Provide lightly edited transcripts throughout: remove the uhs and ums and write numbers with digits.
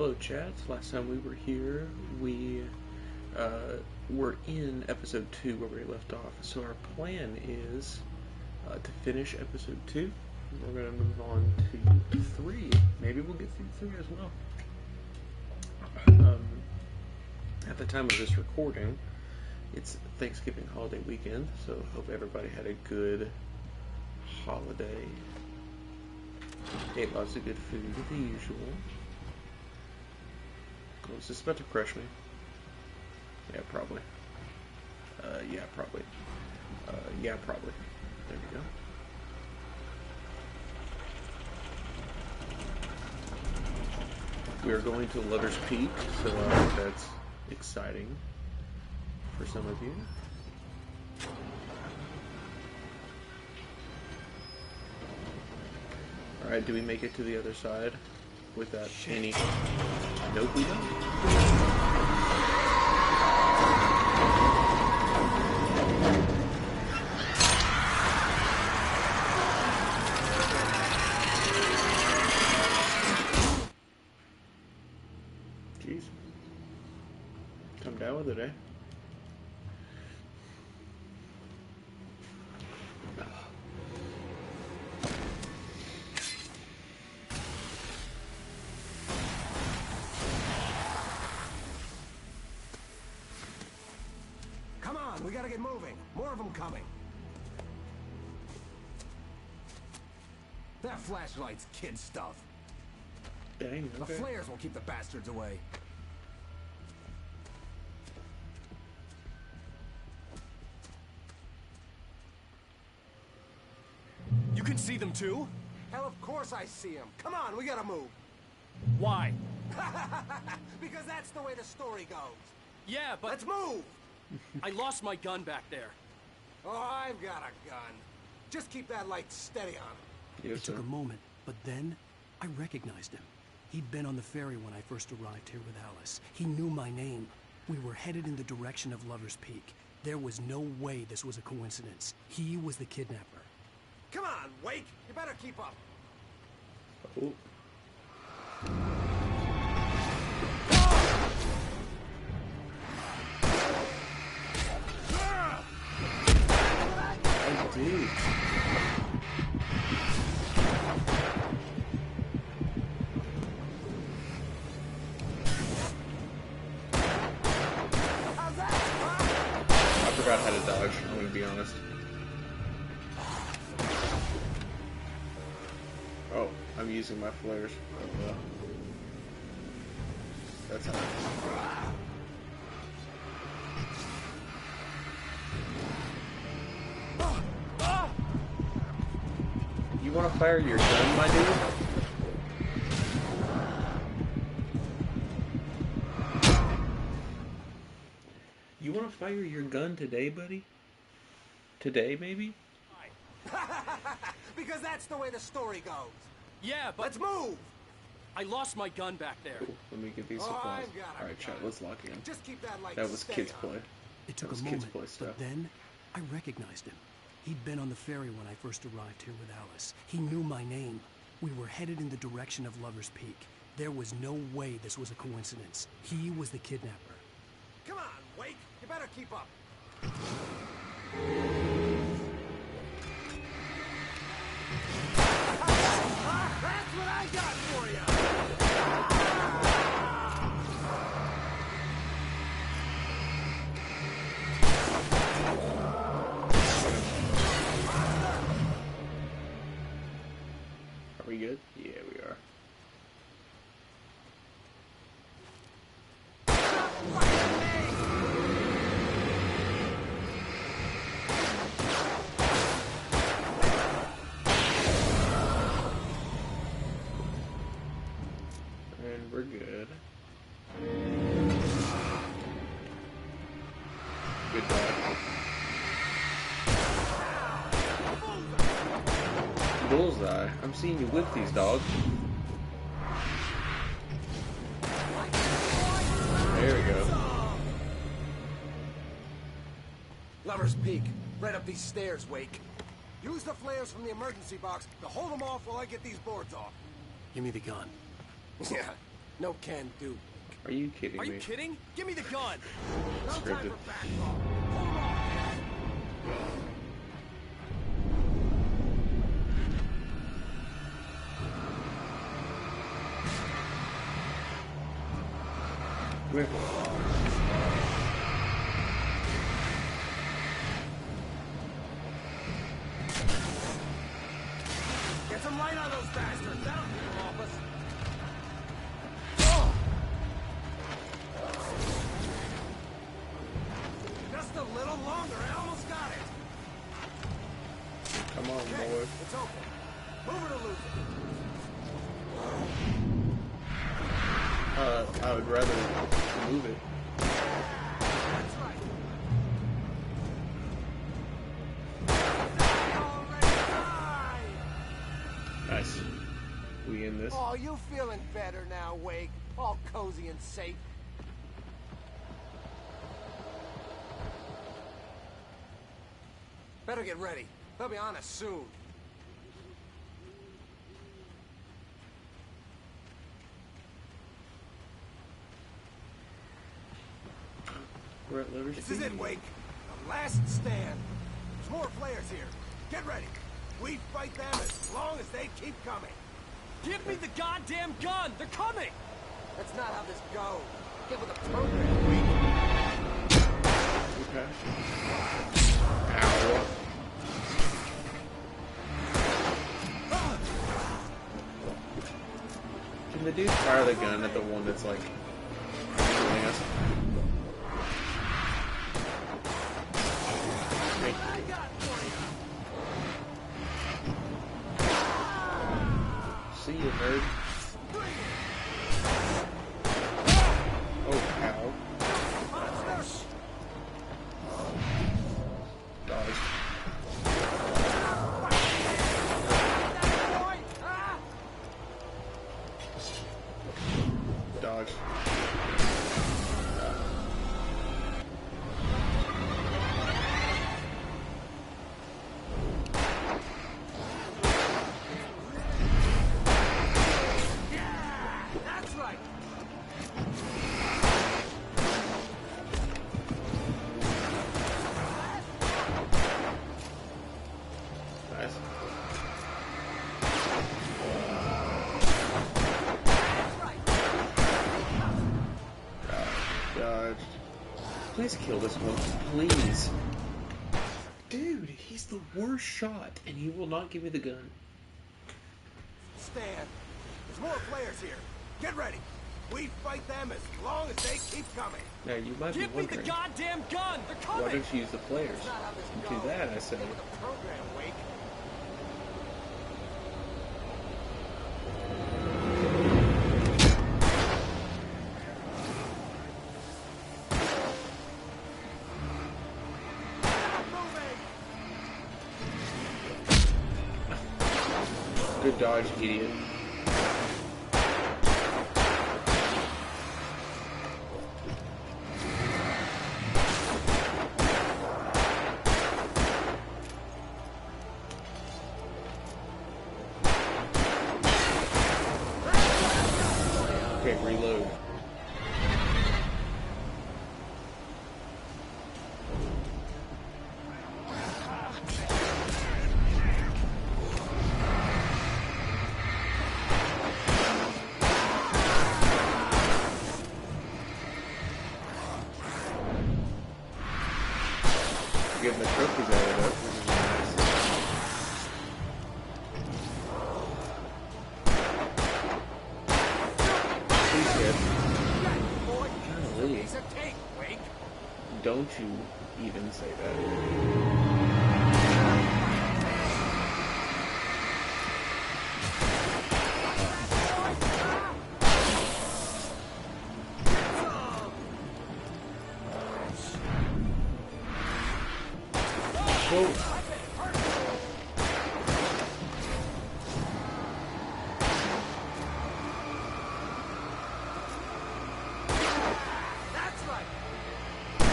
Hello, chat. Last time we were here, we were in episode 2 where we left off. So our plan is to finish episode 2. We're going to move on to 3. Maybe we'll get through 3 as well. At the time of this recording, it's Thanksgiving holiday weekend, so hope everybody had a good holiday. Ate lots of good food, the usual. Oh, is this about to crush me? Yeah, probably. Yeah, probably. Yeah, probably. There we go. We are going to Lover's Peak, so that's exciting for some of you. Alright, do we make it to the other side without any... Nope, we don't. Jeez. Come down with it, eh? We gotta get moving. More of them coming. That flashlight's kid stuff. Dang, okay. The flares will keep the bastards away. You can see them too? Hell, of course I see them. Come on, we gotta move. Why? Because that's the way the story goes. Yeah, but... Let's move! I lost my gun back there. Oh, I've got a gun. Just keep that light steady on him. Yes, It took sir. a moment, but then I recognized him. He'd been on the ferry when I first arrived here with Alice. He knew my name. We were headed in the direction of Lover's Peak. There was no way this was a coincidence. He was the kidnapper. Come on, Wake! You better keep up. Oh. Oh, dude. How's that? I forgot how to dodge, I'm gonna be honest. Oh, I'm using my flares. Oh, well. That's how. You wanna fire your gun, my dude? You wanna fire your gun today, buddy? Today, maybe? Because that's the way the story goes. Yeah, but... Let's move! I lost my gun back there. Cool. Let me get these Oh, supplies. I've got a Alright, chat, gun. let's lock in. Just keep that light That was steady kids' on play. him. It took That a was kids' moment, play stuff. but then I recognized him. He'd been on the ferry when I first arrived here with Alice. He knew my name. We were headed in the direction of Lover's Peak. There was no way this was a coincidence. He was the kidnapper. Come on, Wake! You better keep up. That's what I got for you! Are we good? Yeah, we are. And we're good. Good dog. Bullseye. I'm seeing you whip these dogs. There we go. Lover's Peak. Right up these stairs, Wake. Use the flares from the emergency box to hold them off while I get these boards off. Give me the gun. Yeah, No can do. Are you kidding Are me? you kidding? Give me the gun! No time Scripted. for back talk. Hold on. Come here. Get some light on those bastards. That'll keep them off us. Just a little longer. I almost got it. Come on, Okay, boy. it's open. Move it or lose it. I would rather move it. That's right. Die already, die! Nice. We in this? Oh, you feeling better now, Wake? All cozy and safe. Better get ready. They'll be on us soon. We're at Lover's This is Peak. it, Wake. The last stand. There's more flares here. Get ready. We fight them as long as they keep coming. Give me the goddamn gun! They're coming! That's not how this goes. Get with the program, Wake. Okay. Ow. Can the dude fire the gun at the one that's like killing us? Hey, I got for see you, nerd. Oh, ow. you. Monsters! Dodge. That boy! Ah! Dodge. That's right. Nice. Dodged. Please kill this one. Please. Dude, he's the worst shot, and he will not give me the gun. Stand. There's more players here. Get ready. We fight them as long as they keep coming. Now, you might Give be me the wondering, goddamn gun! They're why coming! don't you use the players? That's not how this And goes. to that, I say, Get with the program, Wake. Moving. good dodge, idiot. Okay, reload. Getting the trophies out of that, which is nice. Please hit. Boy, Golly. piece of cake, Wake. Don't you even say that. Whoa. That's right.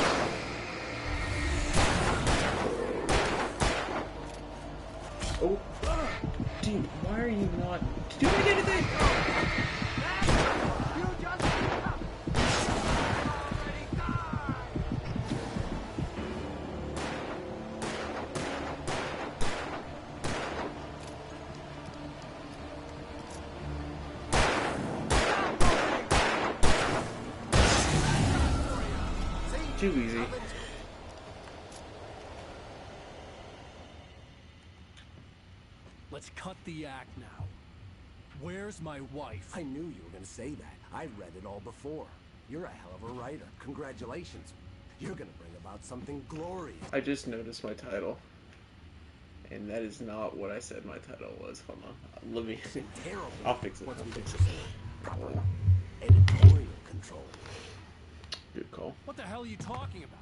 Oh. Dude, why are you not doing anything? You Too easy. Let's cut the act now. Where's my wife? I knew you were gonna say that. I read it all before. You're a hell of a writer. Congratulations. You're gonna bring about something glorious. I just noticed my title. And that is not what I said my title was. Hold on. Let me... Terrible. I'll fix it. Once I'll we fix get it. proper editorial control. Good call. What the hell are you talking about?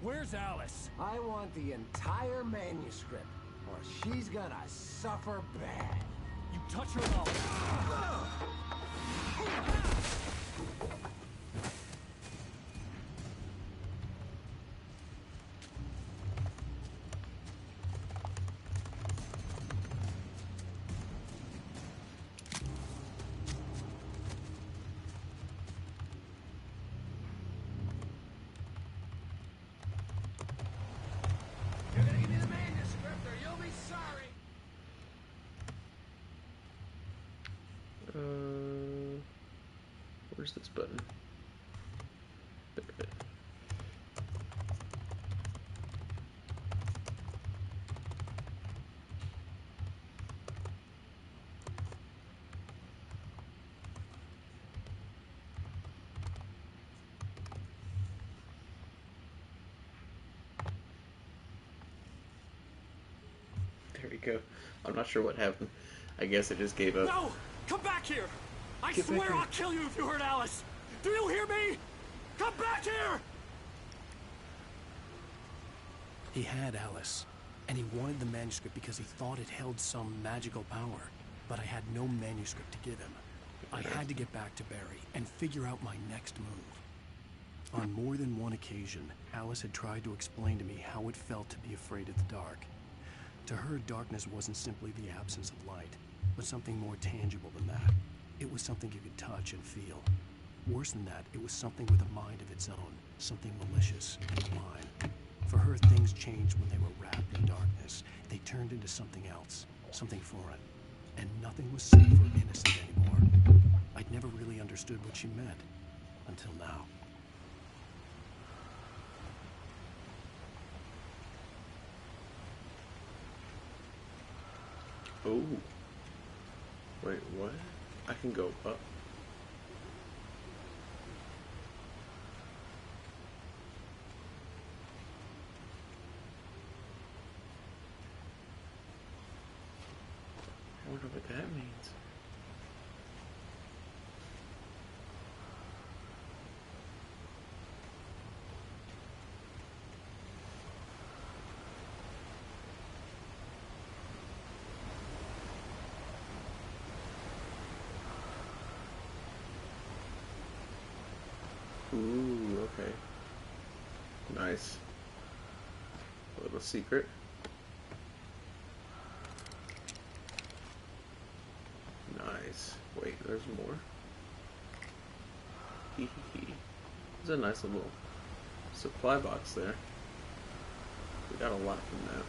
Where's Alice? I want the entire manuscript, or she's gonna suffer bad. You touch her at all. You're gonna give me the manuscript, or you'll be sorry. Where's this button? There it is. There we go. I'm not sure what happened. I guess it just gave up. No! Come back here! I Get back swear here. I'll kill you if you hurt Alice! Do you hear me? Come back here! He had Alice, and he wanted the manuscript because he thought it held some magical power. But I had no manuscript to give him. I had to get back to Barry and figure out my next move. On more than one occasion, Alice had tried to explain to me how it felt to be afraid of the dark. To her, darkness wasn't simply the absence of light, but something more tangible than that. It was something you could touch and feel. Worse than that, it was something with a mind of its own, something malicious and malign. For her, things changed when they were wrapped in darkness. They turned into something else, something foreign. And nothing was safe or innocent anymore. I'd never really understood what she meant, until now. Oh. Wait, what? I can go up. I wonder what that means. Ooh, okay. Nice. A little secret. Nice. Wait, there's more. Hee hee hee. There's a nice little supply box there. We got a lot from that.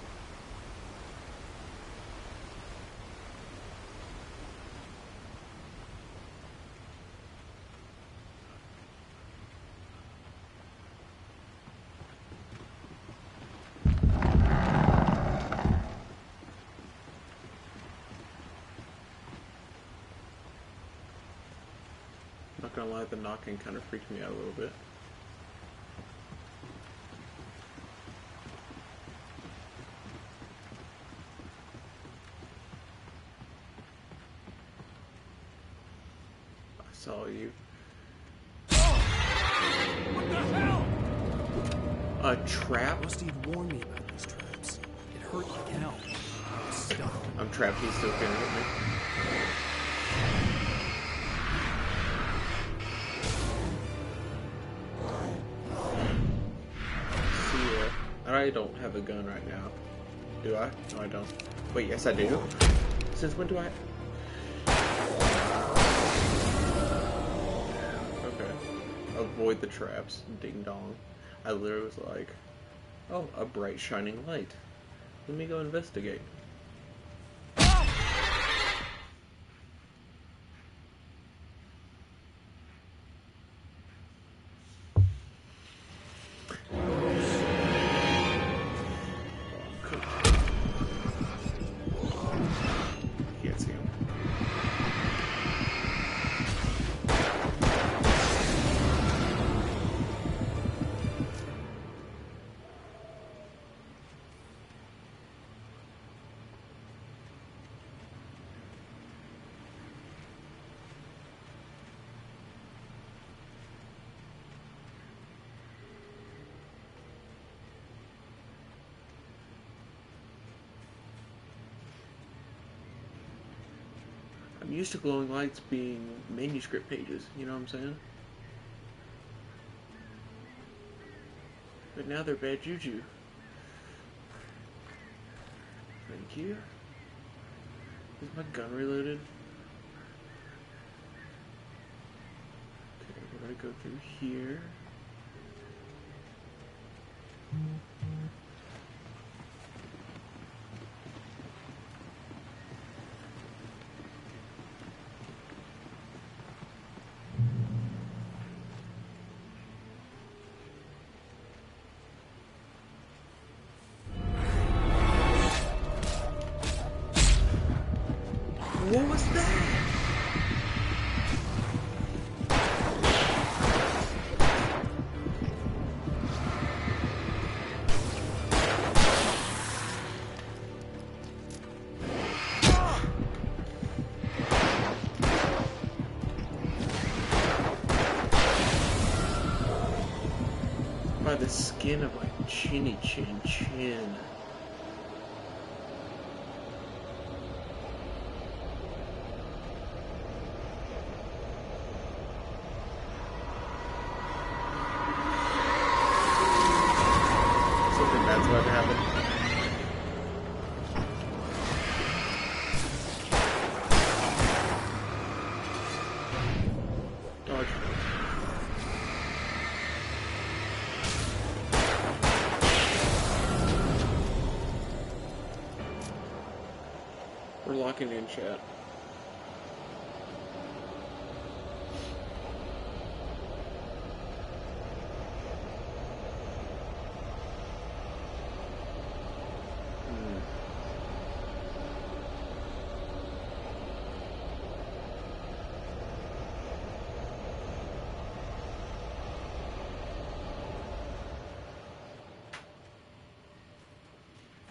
Not gonna lie, the knocking kind of freaked me out a little bit. I saw you. What the hell? A trap? Rusty had warned me about these traps. It hurt like hell. I was stuck. I'm trapped, he's still gonna hit me. I don't have a gun right now. Do I? No, I don't. Wait, yes I do. Since when do I... Okay. Avoid the traps. Ding dong. I literally was like, oh, a bright shining light. Let me go investigate. I'm used to glowing lights being manuscript pages, you know what I'm saying? But now they're bad juju. Thank you. Is my gun reloaded? Okay, we're gonna go through here. What was that? By the skin of my chinny chin chin. Something bad's about to happen. Dodge. We're locking in, chat.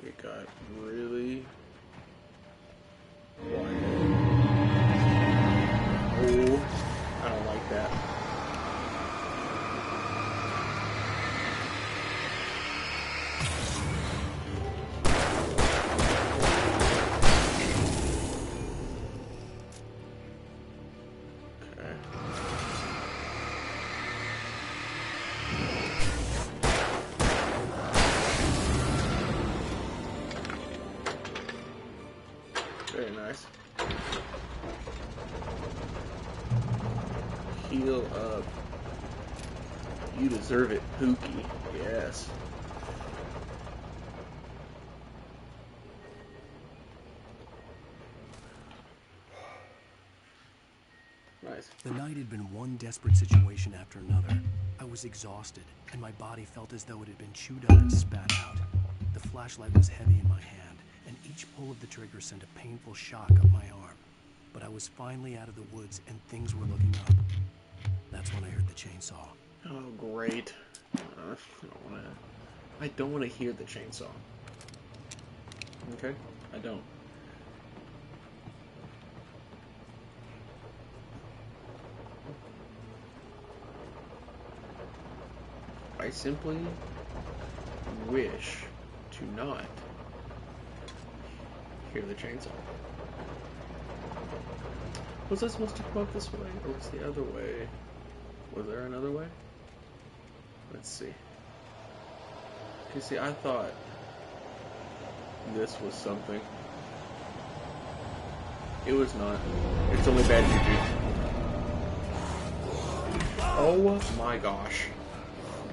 It got really quiet. Oh, I don't like that. Okay. Very nice. Heal up. You deserve it, Pookie. Yes. Nice. The night had been one desperate situation after another. I was exhausted, and my body felt as though it had been chewed up and spat out. The flashlight was heavy in my hand, and each pull of the trigger sent a painful shock up my arm. But I was finally out of the woods, and things were looking up. That's when I heard the chainsaw. Oh, great. I don't want to hear the chainsaw. Okay? I don't. I simply wish to not hear the chainsaw. Was I supposed to come up this way, or was the other way? Was there another way? Let's see. Okay, see, I thought this was something. It was not. It's only bad juju. Oh my gosh.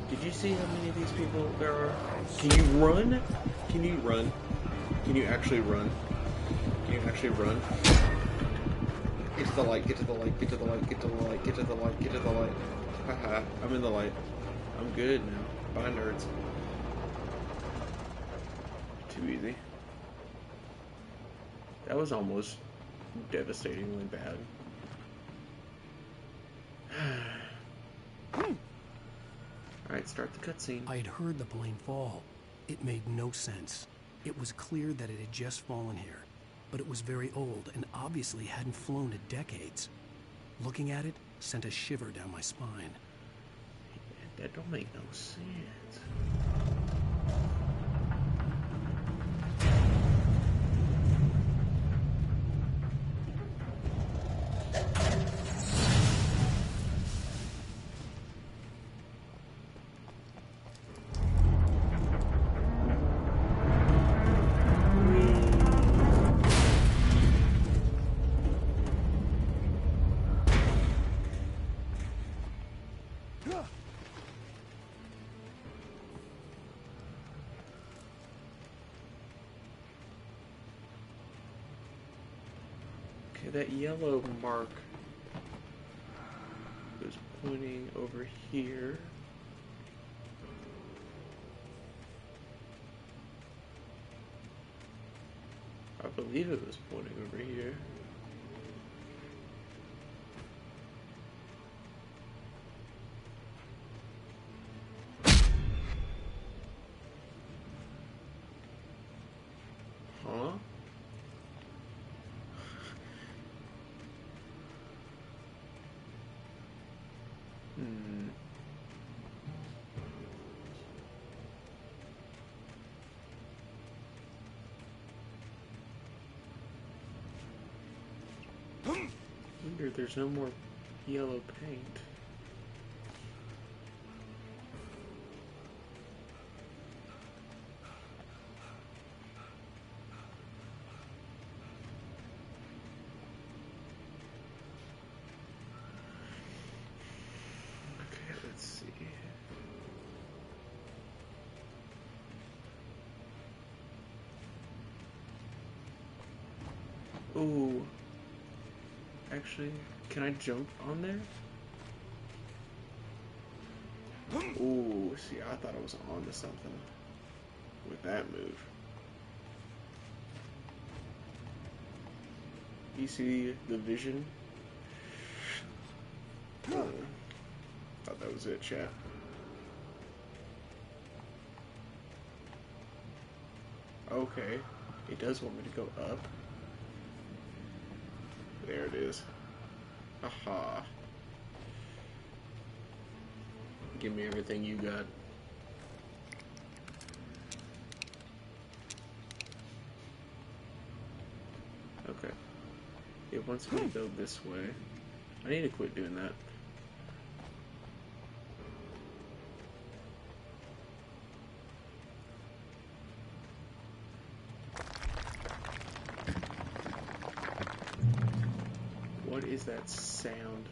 Did you see how many of these people there are? Can you run? Can you run? Can you actually run? Can you actually run? Get to the light, get to the light, get to the light, get to the light, get to the light, get to the light. Haha, I'm in the light. I'm good now. Bye, nerds. Too easy. That was almost devastatingly bad. Alright, start the cutscene. I had heard the plane fall. It made no sense. It was clear that it had just fallen here, but it was very old and obviously hadn't flown in decades. Looking at it sent a shiver down my spine. That don't make no sense. Okay, that yellow mark is pointing over here. I believe it was pointing over here. Huh? Hmm. Weird, there's no more yellow paint. Okay, let's see. Ooh. Actually, can I jump on there? Ooh, see, I thought I was onto something with that move. You see the vision? Oh, thought that was it, chat. Okay, it does want me to go up. There it is. Aha. Give me everything you got. Okay. It wants me to go this way. I need to quit doing that. What is that sound?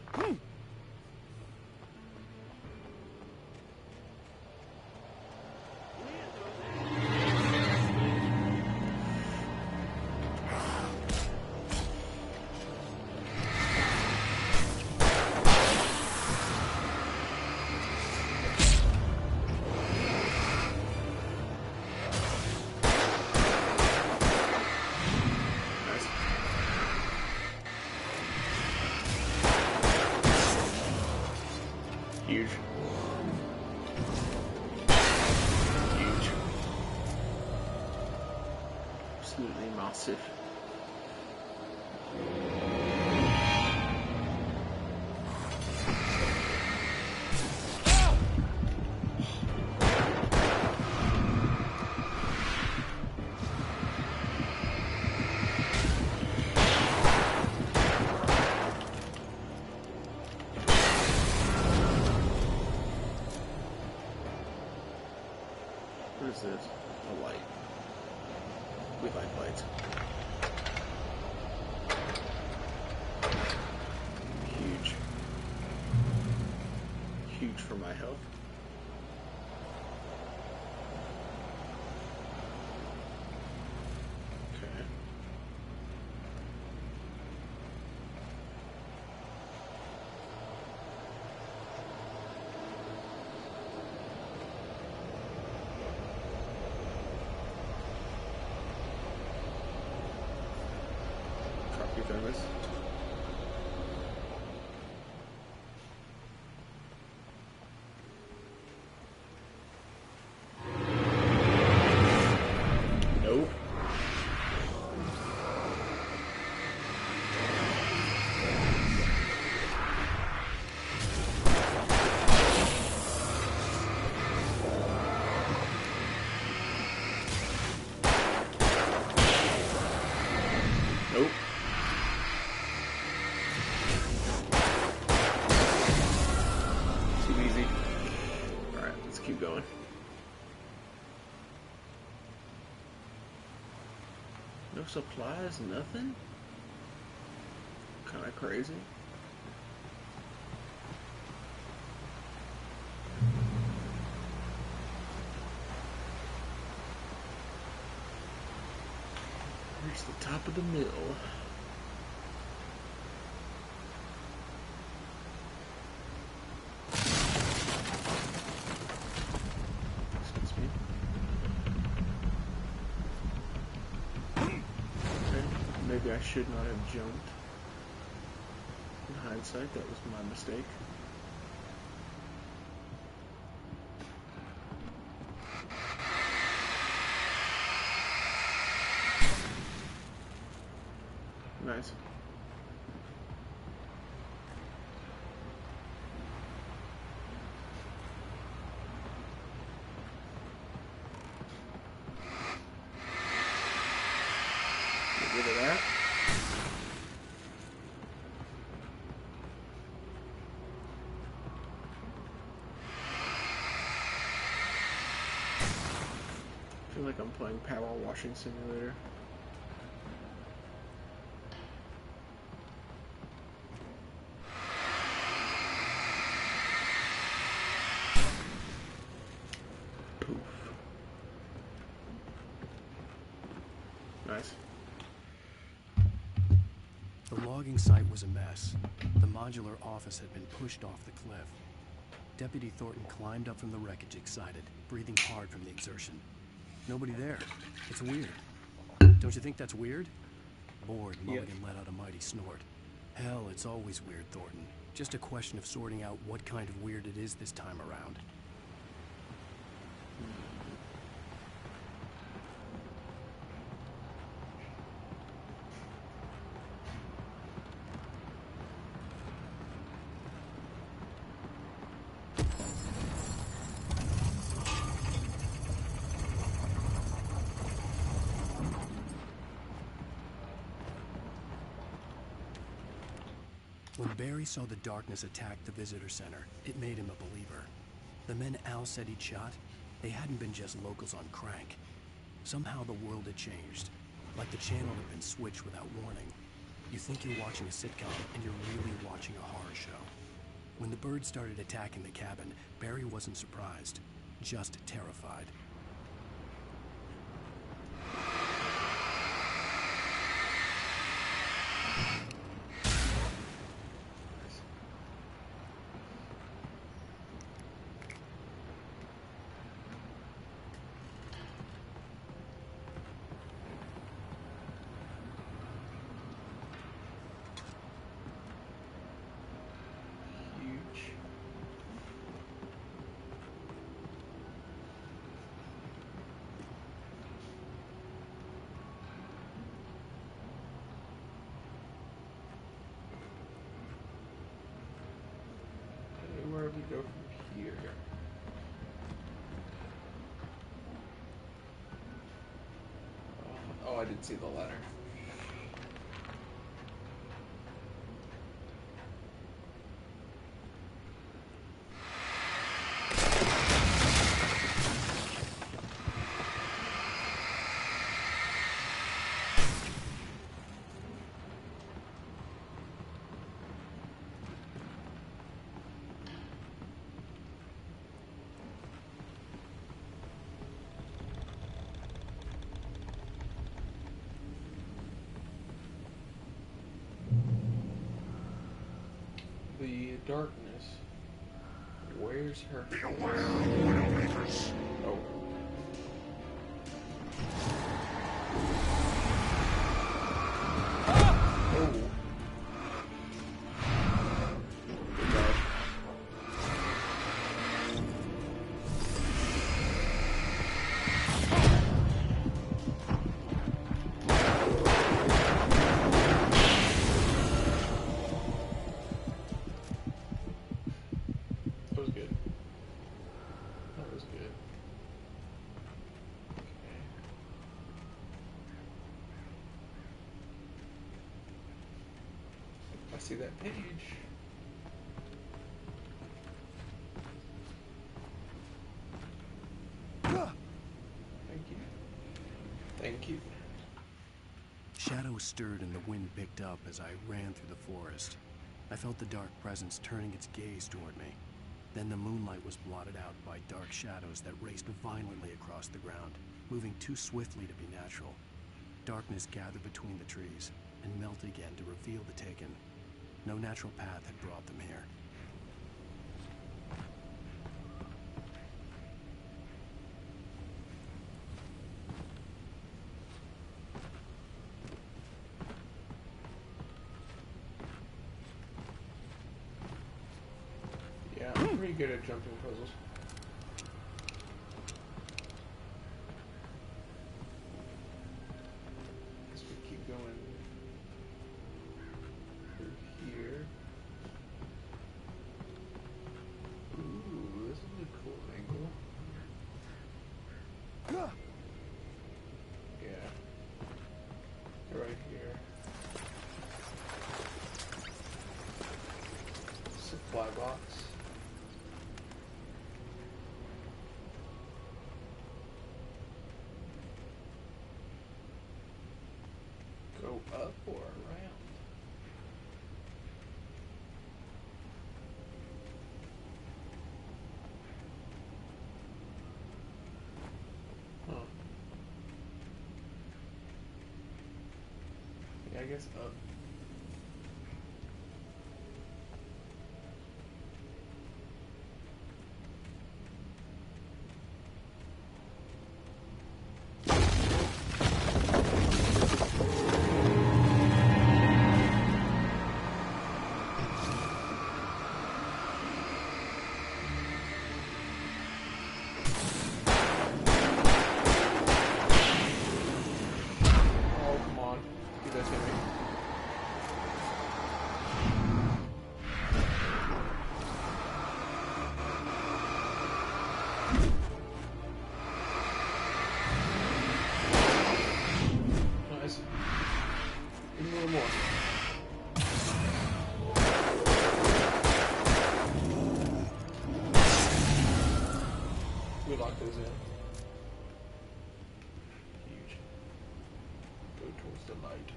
Huge. Huge. Absolutely massive. What is this? A light. We like lights. Huge. Huge for my health. Okay. Copy thermos. Nope. Nope. Too easy. Alright, let's keep going. No supplies, nothing? Kinda crazy. Reach the top of the mill. Maybe I should not have jumped. In hindsight, that was my mistake. Nice. Get rid of that. I feel like I'm playing Power Washing Simulator. Poof. Nice. The logging site was a mess. The modular office had been pushed off the cliff. Deputy Thornton climbed up from the wreckage excited, breathing hard from the exertion. Nobody there. It's weird. Don't you think that's weird? Bored, Mulligan let out a mighty snort. Hell, it's always weird, Thornton. Just a question of sorting out what kind of weird it is this time around. When Barry saw the darkness attack the visitor center, it made him a believer. The men Al said he'd shot, they hadn't been just locals on crank. Somehow the world had changed, like the channel had been switched without warning. You think you're watching a sitcom, and you're really watching a horror show. When the birds started attacking the cabin, Barry wasn't surprised, just terrified. Huge. Okay, where do we go from here? Oh, I didn't see the ladder. The darkness. Where's her face? Oh. Oh. Good God. That was good. That was good. Okay. I see that page. Thank you. Thank you. Shadows stirred and the wind picked up as I ran through the forest. I felt the dark presence turning its gaze toward me. Then the moonlight was blotted out by dark shadows that raced violently across the ground, moving too swiftly to be natural. Darkness gathered between the trees and melted again to reveal the Taken. No natural path had brought them here. pretty good at jumping puzzles. Guess we keep going through here. Ooh, this is a cool angle. Yeah. Right here. Supply box. Go up or around? Huh. Yeah, I guess up. Oh, come on. You guys hit me. Nice. Give me a little more. We lock those in. Huge. Go towards the light.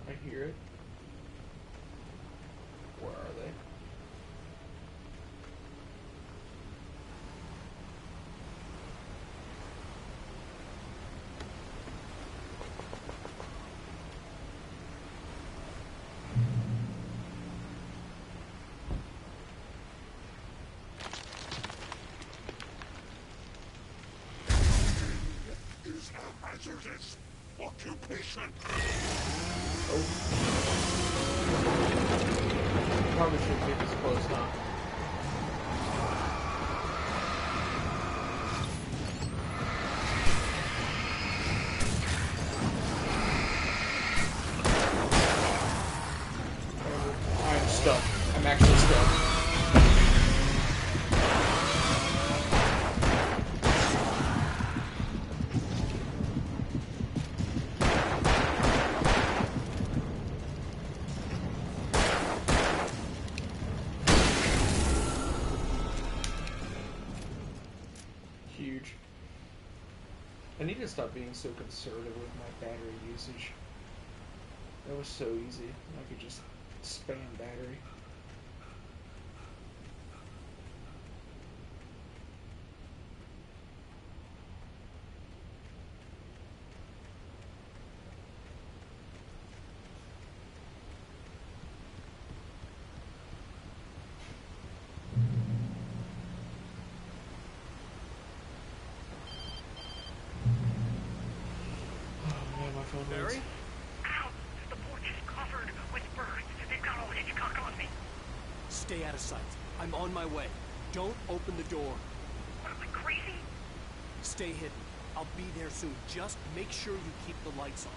I hear it. Where are they? Is a hazardous occupation. Oh. Probably shouldn't be this close, huh? I'm stuck. I'm actually stuck. Huge. I need to stop being so conservative with my battery usage. That was so easy. I could just spam battery. Oh man, my phone rings. Barry? Ow! The porch is covered with birds. They've got old Hitchcock on me. Stay out of sight. I'm on my way. Don't open the door. What am I, crazy? Stay hidden. I'll be there soon. Just make sure you keep the lights on.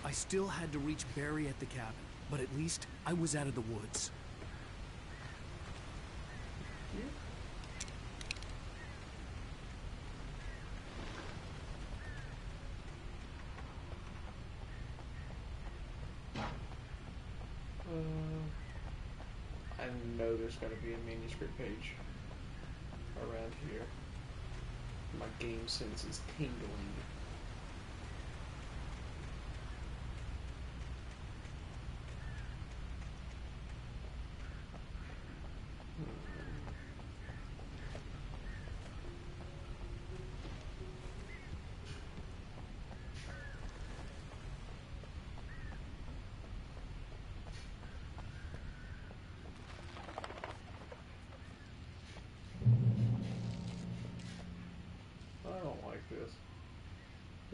I still had to reach Barry at the cabin, but at least I was out of the woods. I know there's got to be a manuscript page around here. My game sense is tingling.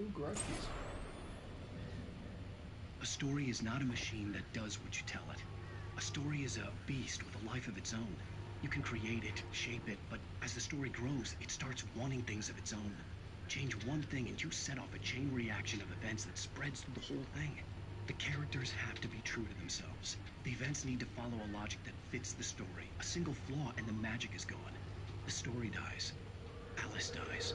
Ooh, garage keys. A story is not a machine that does what you tell it. A story is a beast with a life of its own. You can create it, shape it, but as the story grows, it starts wanting things of its own. Change one thing and you set off a chain reaction of events that spreads through the whole thing. The characters have to be true to themselves. The events need to follow a logic that fits the story. A single flaw and the magic is gone. The story dies. Alice dies.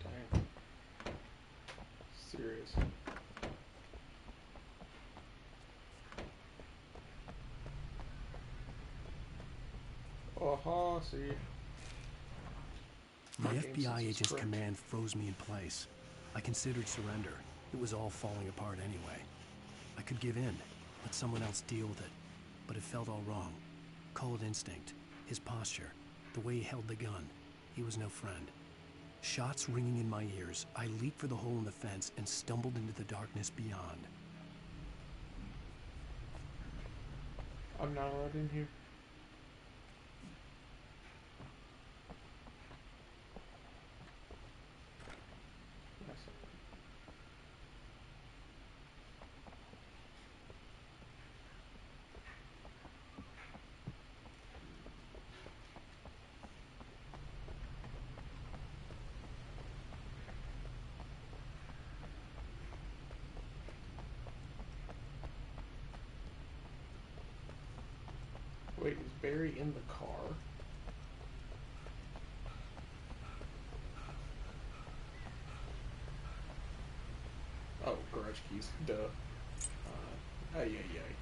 Dang. Serious. Oh, see. The Game FBI sense is agent's correct. command froze me in place. I considered surrender. It was all falling apart anyway. I could give in, let someone else deal with it. But it felt all wrong. Call it instinct. His posture. The way he held the gun. He was no friend. Shots ringing in my ears, I leaped for the hole in the fence and stumbled into the darkness beyond. I'm not allowed in here. Yes. Wait, is Barry in the car? Oh, garage keys. Duh. Ay, ay, ay.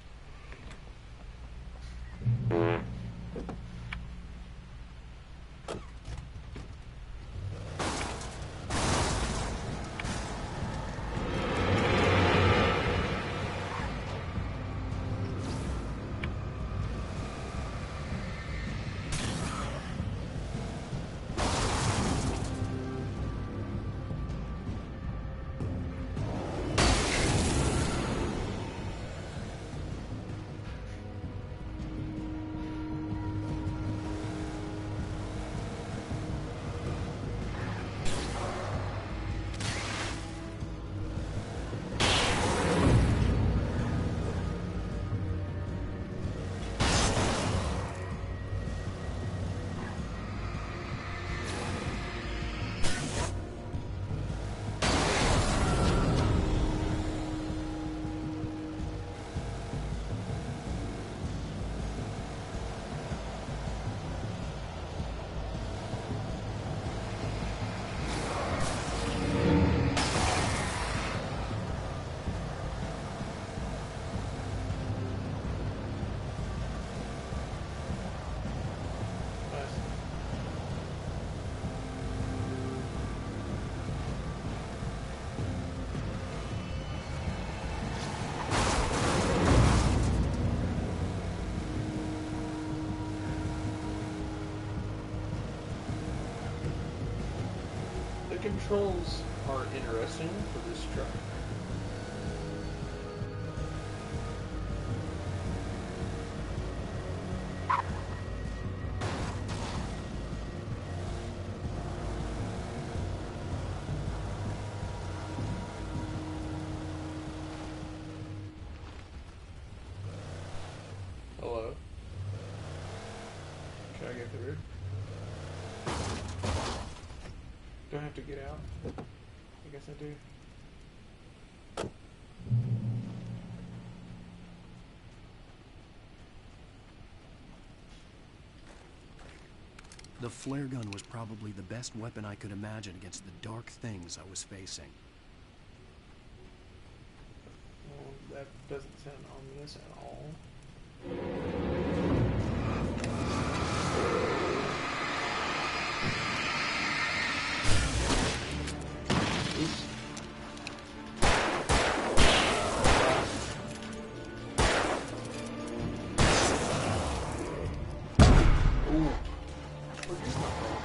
The controls are interesting for this truck. Hello? Can I get through? Do I have to get out? I guess I do. The flare gun was probably the best weapon I could imagine against the dark things I was facing. Well, that doesn't sound ominous at all. Oops. Ooh. Look, it's not bad.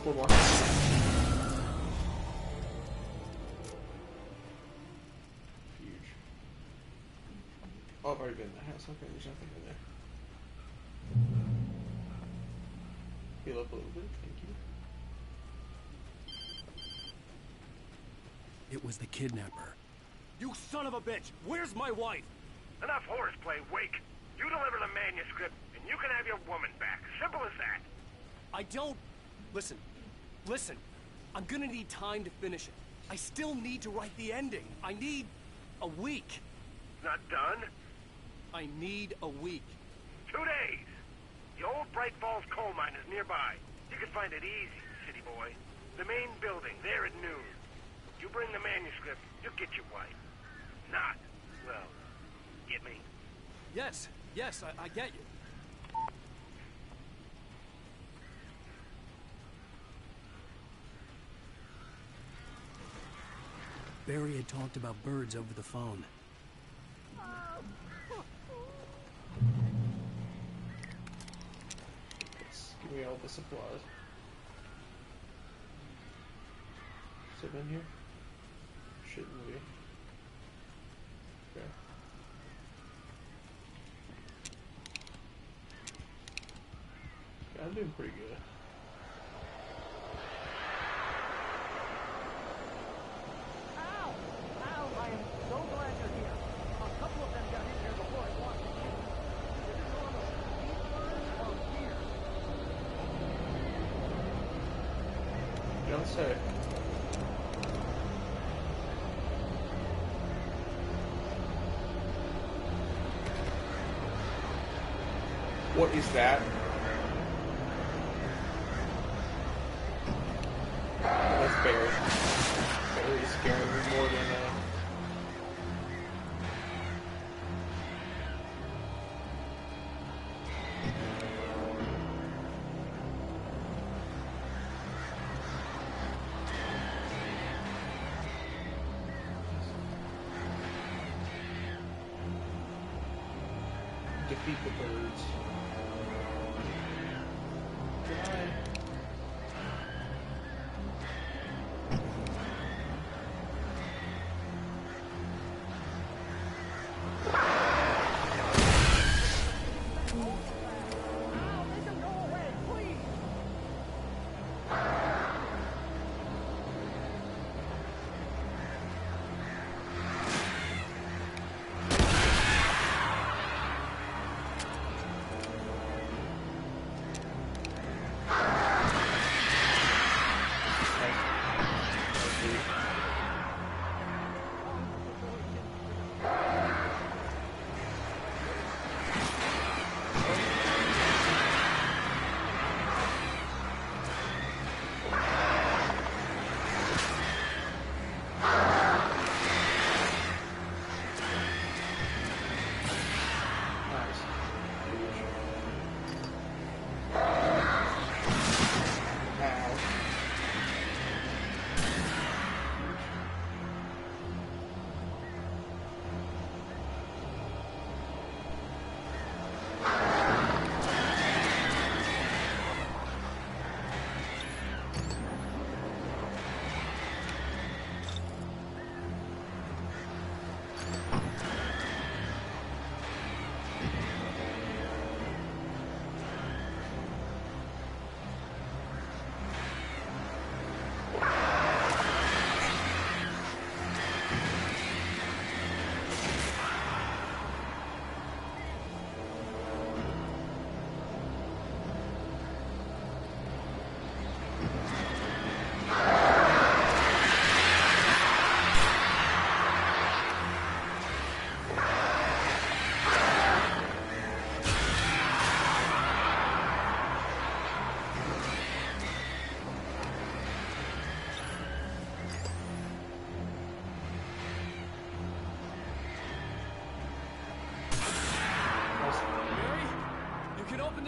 one more. Huge. Oh, I've already been in the house. Okay, there's nothing in there. Heal up a little bit, thank you. It was the kidnapper. You son of a bitch! Where's my wife? Enough horseplay, Wake. You deliver the manuscript, and you can have your woman back. Simple as that. I don't... Listen. I'm gonna need time to finish it. I still need to write the ending. I need a week. Not done? I need a week. 2 days. The old Bright Falls coal mine is nearby. You can find it easy, city boy. The main building, there at noon. You bring the manuscript, you get your wife. Not, well, get me? Yes, I get you. Barry had talked about birds over the phone. Yes, give me all the supplies. Is it in here? Shouldn't be. Okay. Yeah, I'm doing pretty good. Ow! I am so glad you're here. A couple of them got in here before I walked in. Is it normal? These birds are weird. Don't say. What is that? That's Barry. Barry's scaring me more than defeat the birds. Goodbye.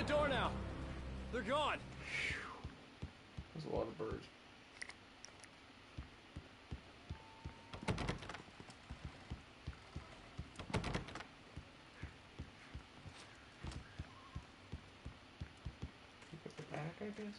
the door now. They're gone. There's a lot of birds. Pick up the back, I guess.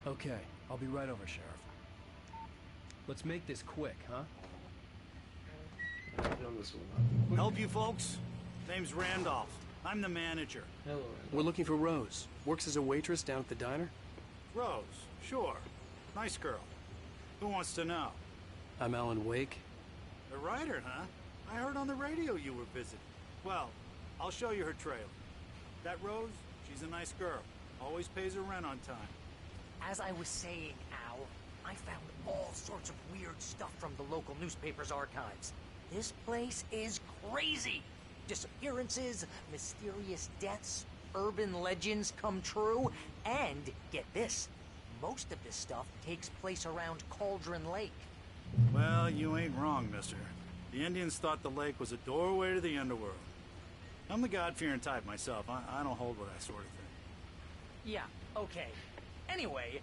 Okay, I'll be right over, Sheriff. Let's make this quick, huh? Get on this one. Help you folks? Name's Randolph. I'm the manager. Hello, Randolph. We're looking for Rose. Works as a waitress down at the diner. Rose, sure. Nice girl. Who wants to know? I'm Alan Wake. A writer, huh? I heard on the radio you were visiting. Well, I'll show you her trailer. That Rose, she's a nice girl. Always pays her rent on time. As I was saying, Al, I found all sorts of weird stuff from the local newspaper's archives. This place is crazy. Disappearances, mysterious deaths, urban legends come true, and get this, most of this stuff takes place around Cauldron Lake. Well, you ain't wrong, mister. The Indians thought the lake was a doorway to the underworld. I'm the God-fearing type myself. I don't hold with that sort of thing. Yeah, okay. Anyway,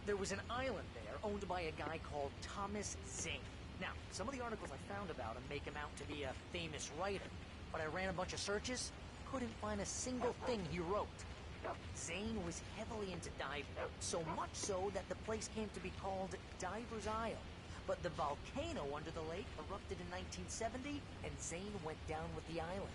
there was an island there owned by a guy called Thomas Zane. Now, some of the articles I found about him make him out to be a famous writer, but I ran a bunch of searches, couldn't find a single thing he wrote. Zane was heavily into diving, so much so that the place came to be called Diver's Isle. But the volcano under the lake erupted in 1970, and Zane went down with the island.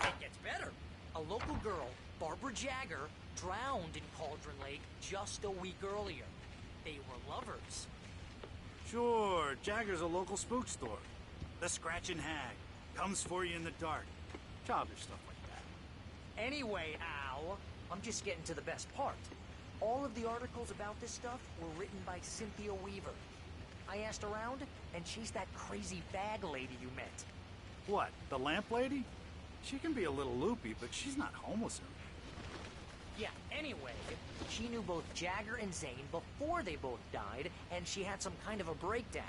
It gets better. A local girl, Barbara Jagger, drowned in Cauldron Lake just a week earlier. They were lovers. Sure, Jagger's a local spook store. The Scratching Hag. Comes for you in the dark. Childish stuff like that. Anyway, Al, I'm just getting to the best part. All of the articles about this stuff were written by Cynthia Weaver. I asked around, and she's that crazy bag lady you met. What, the lamp lady? She can be a little loopy, but she's not homeless or anything. Yeah, anyway, she knew both Jagger and Zane before they both died, and she had some kind of a breakdown.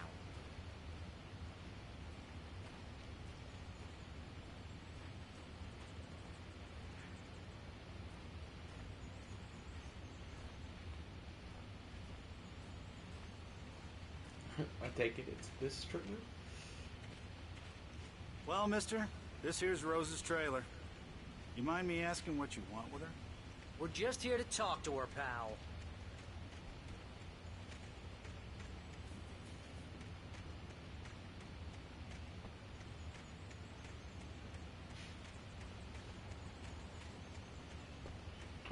I take it it's this trailer? Well, mister, this here's Rose's trailer. You mind me asking what you want with her? We're just here to talk to her, pal.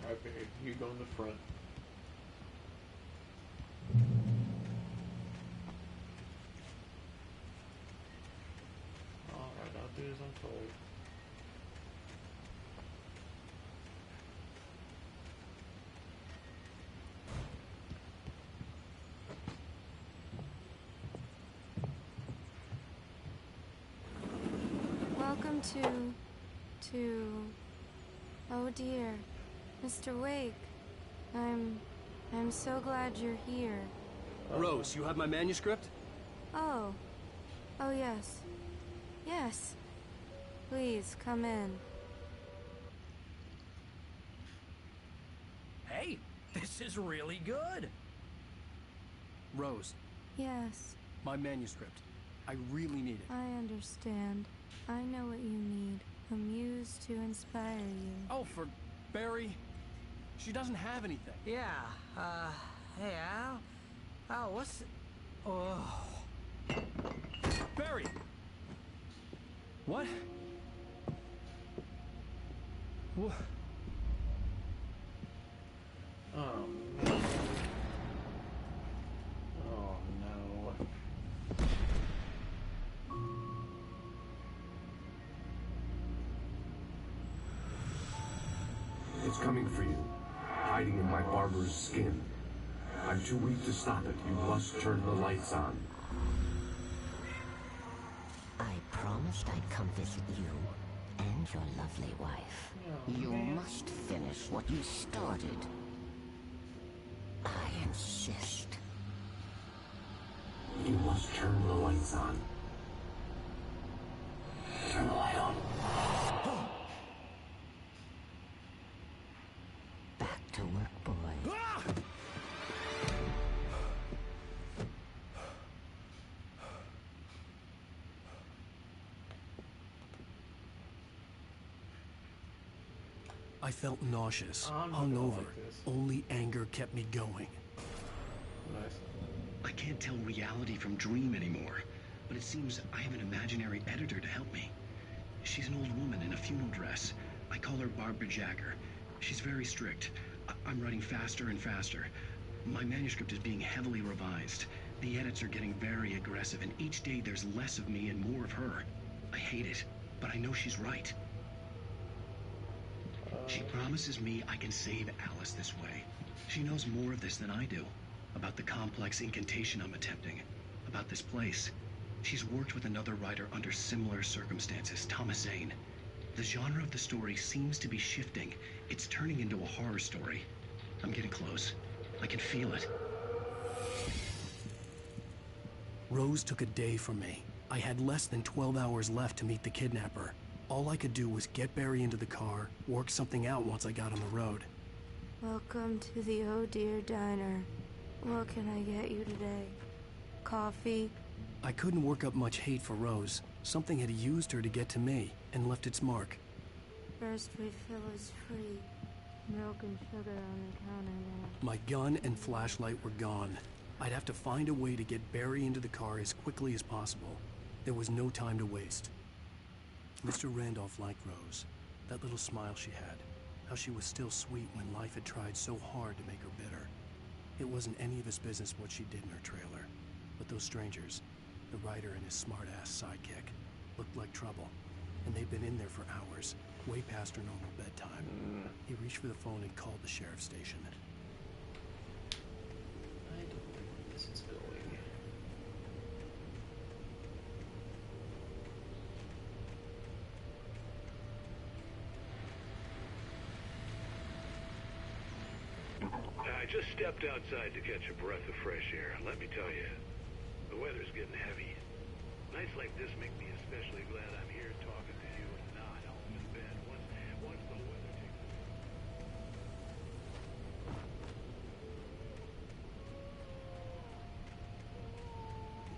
Alright, babe, you go in the front. Alright, I'll do as I'm told. Welcome to... Oh dear, Mr. Wake. I'm so glad you're here. Rose, you have my manuscript? Oh. Oh yes. Yes. Please, come in. Hey, this is really good. Rose, Yes, my manuscript. I really need it. I understand. I know what you need. A muse to inspire you. Oh, for Barry. She doesn't have anything. Yeah, hey, Al? Al, what's... Oh... Barry! What? What? Oh, no. Oh, no. It's coming for you, hiding in my barber's skin. I'm too weak to stop it. You must turn the lights on. I promised I'd come visit you and your lovely wife. You must finish what you started. I insist. You must turn the lights on. Turn the light on. I felt nauseous, I'm not gonna hungover. like this. Only anger kept me going. Nice. I can't tell reality from dream anymore, but it seems I have an imaginary editor to help me. She's an old woman in a funeral dress. I call her Barbara Jagger. She's very strict. I'm writing faster and faster. My manuscript is being heavily revised. The edits are getting very aggressive, and each day there's less of me and more of her. I hate it, but I know she's right. She promises me I can save Alice this way. She knows more of this than I do. About the complex incantation I'm attempting. About this place. She's worked with another writer under similar circumstances, Thomas Zane. The genre of the story seems to be shifting. It's turning into a horror story. I'm getting close. I can feel it. Rose took a day from me. I had less than 12 hours left to meet the kidnapper. All I could do was get Barry into the car, work something out once I got on the road. Welcome to the Oh Dear Diner. What can I get you today? Coffee? I couldn't work up much hate for Rose. Something had used her to get to me, and left its mark. First refill is free. Milk and sugar on the counter there. My gun and flashlight were gone. I'd have to find a way to get Barry into the car as quickly as possible. There was no time to waste. Mr. Randolph liked Rose. That little smile she had. How she was still sweet when life had tried so hard to make her bitter. It wasn't any of his business what she did in her trailer. But those strangers, the writer and his smart-ass sidekick, looked like trouble. And they'd been in there for hours, way past her normal bedtime. He reached for the phone and called the sheriff's station. I don't know where this is going. I just stepped outside to catch a breath of fresh air. Let me tell you, the weather's getting heavy. Nights like this make me especially glad I'm here talking to you and not home in bed once the weather takes a...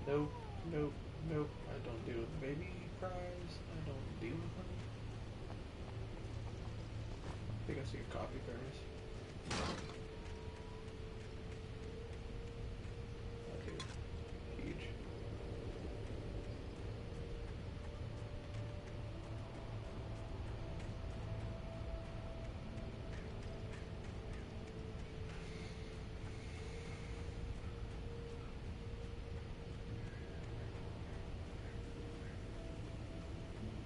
Nope, nope, nope. I don't deal with baby cries. I don't deal with them. I think I see a coffee furnace. Okay, huge.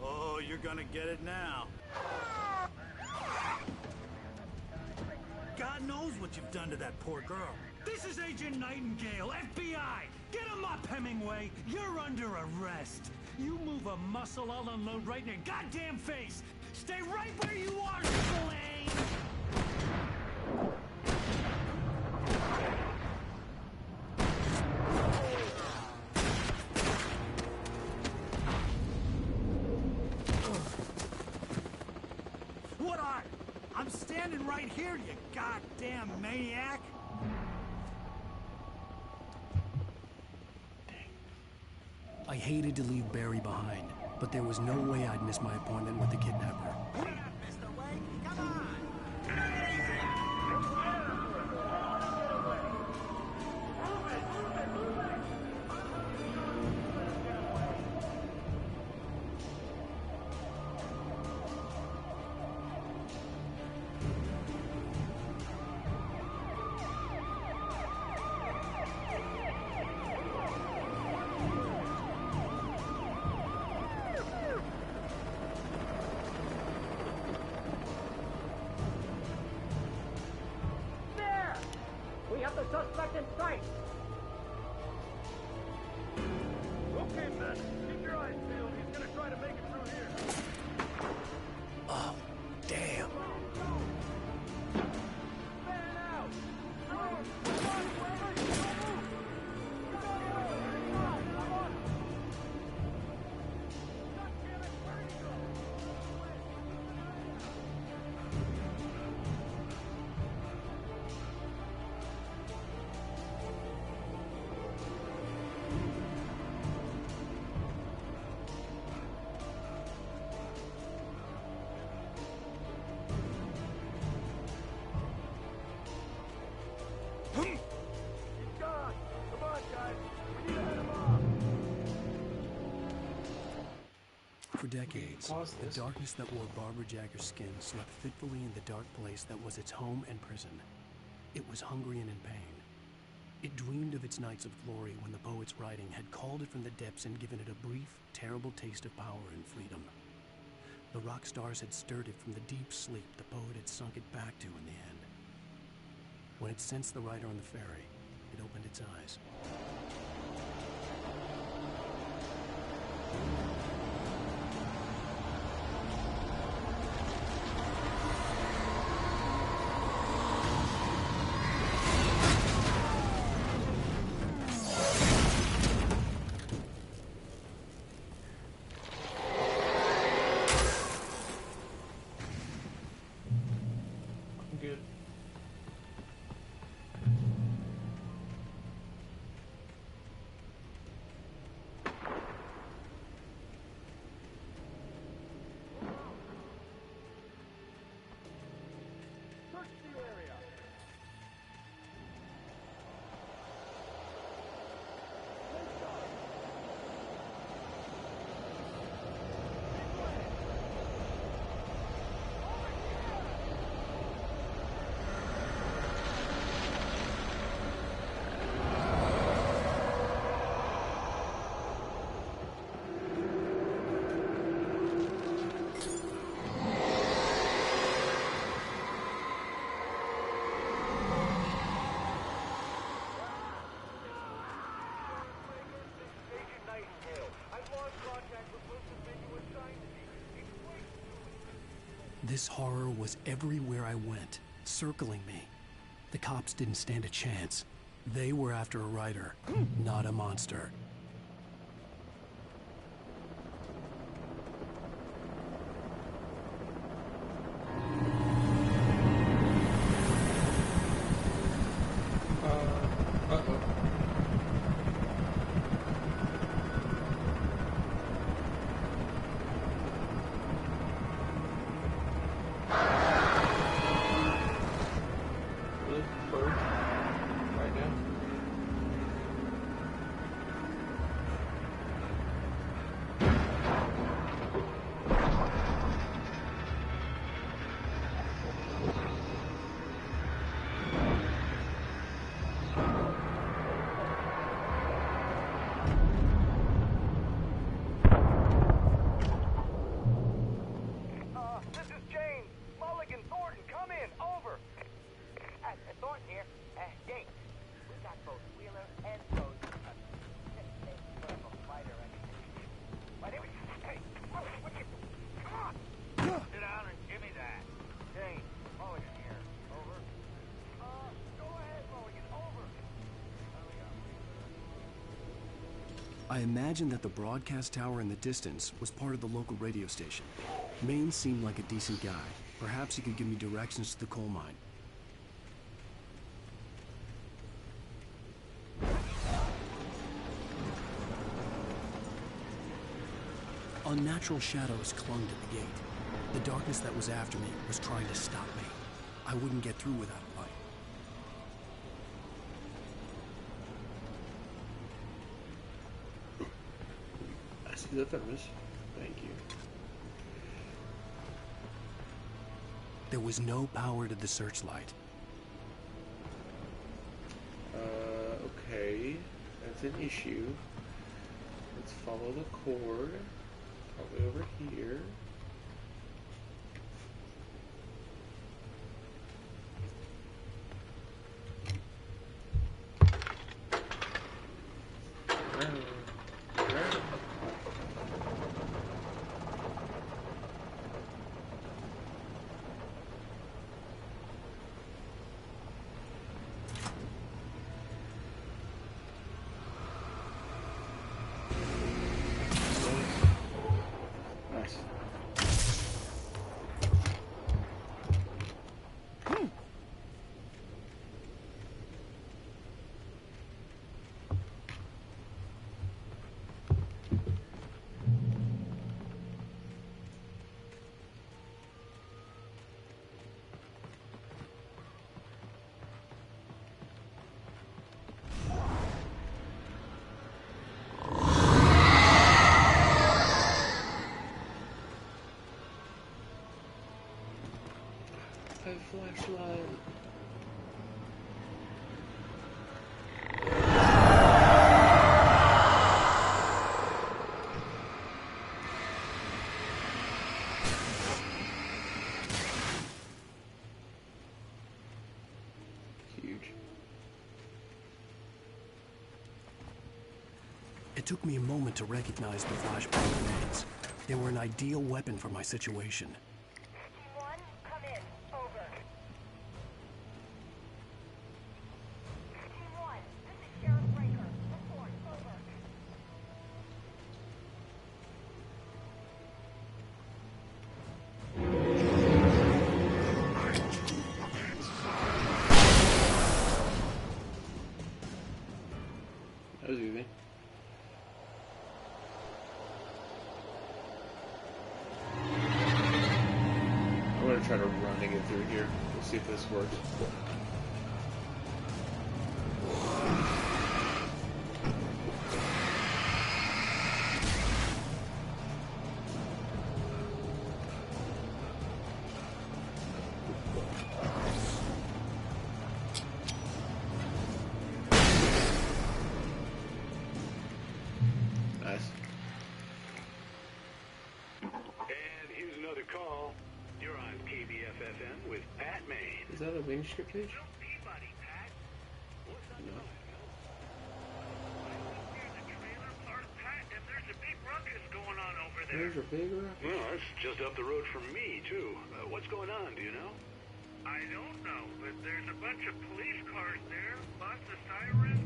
Oh, you're gonna get it now. God knows what you've done to that poor girl. This is Agent Nightingale, FBI! Get him up, Hemingway! You're under arrest! You move a muscle, I'll unload right in your goddamn face! Stay right where you are, Slane! What are? I'm standing right here, you goddamn maniac! I hated to leave Barry behind, but there was no way I'd miss my appointment with the kidnapper. Mr. Wake, come on! For decades, Pause the this. darkness that wore Barbara Jagger's skin slept fitfully in the dark place that was its home and prison. It was hungry and in pain. It dreamed of its nights of glory when the poet's writing had called it from the depths and given it a brief, terrible taste of power and freedom. The rock stars had stirred it from the deep sleep the poet had sunk it back to in the end. When it sensed the writer on the ferry, it opened its eyes. Good. This horror was everywhere I went, circling me. The cops didn't stand a chance. They were after a writer, not a monster. I imagined that the broadcast tower in the distance was part of the local radio station. Maine seemed like a decent guy. Perhaps he could give me directions to the coal mine. Unnatural shadows clung to the gate. The darkness that was after me was trying to stop me. I wouldn't get through without a light. I see the thermos. Thank you. There was no power to the searchlight. Okay. That's an issue. Let's follow the cord. Probably over here. Nice. flashlight. Huge. It took me a moment to recognize the flashbang grenades. They were an ideal weapon for my situation. Team 1, come in. Over. Team 1, this is Sheriff Breaker. Report. Over. That was easy. I'm gonna try to run to get through here. We'll see if this works. Nice. And here's another call. You're on KBFFM with Pat Maine. Is that a manuscript page? No Peabody, Pat. What's up? No. Near the trailer park, Pat, and there's a big ruckus going on over there. There's a big rock. Well, that's just up the road from me, too. What's going on, do you know? I don't know, but there's a bunch of police cars there, lots of sirens,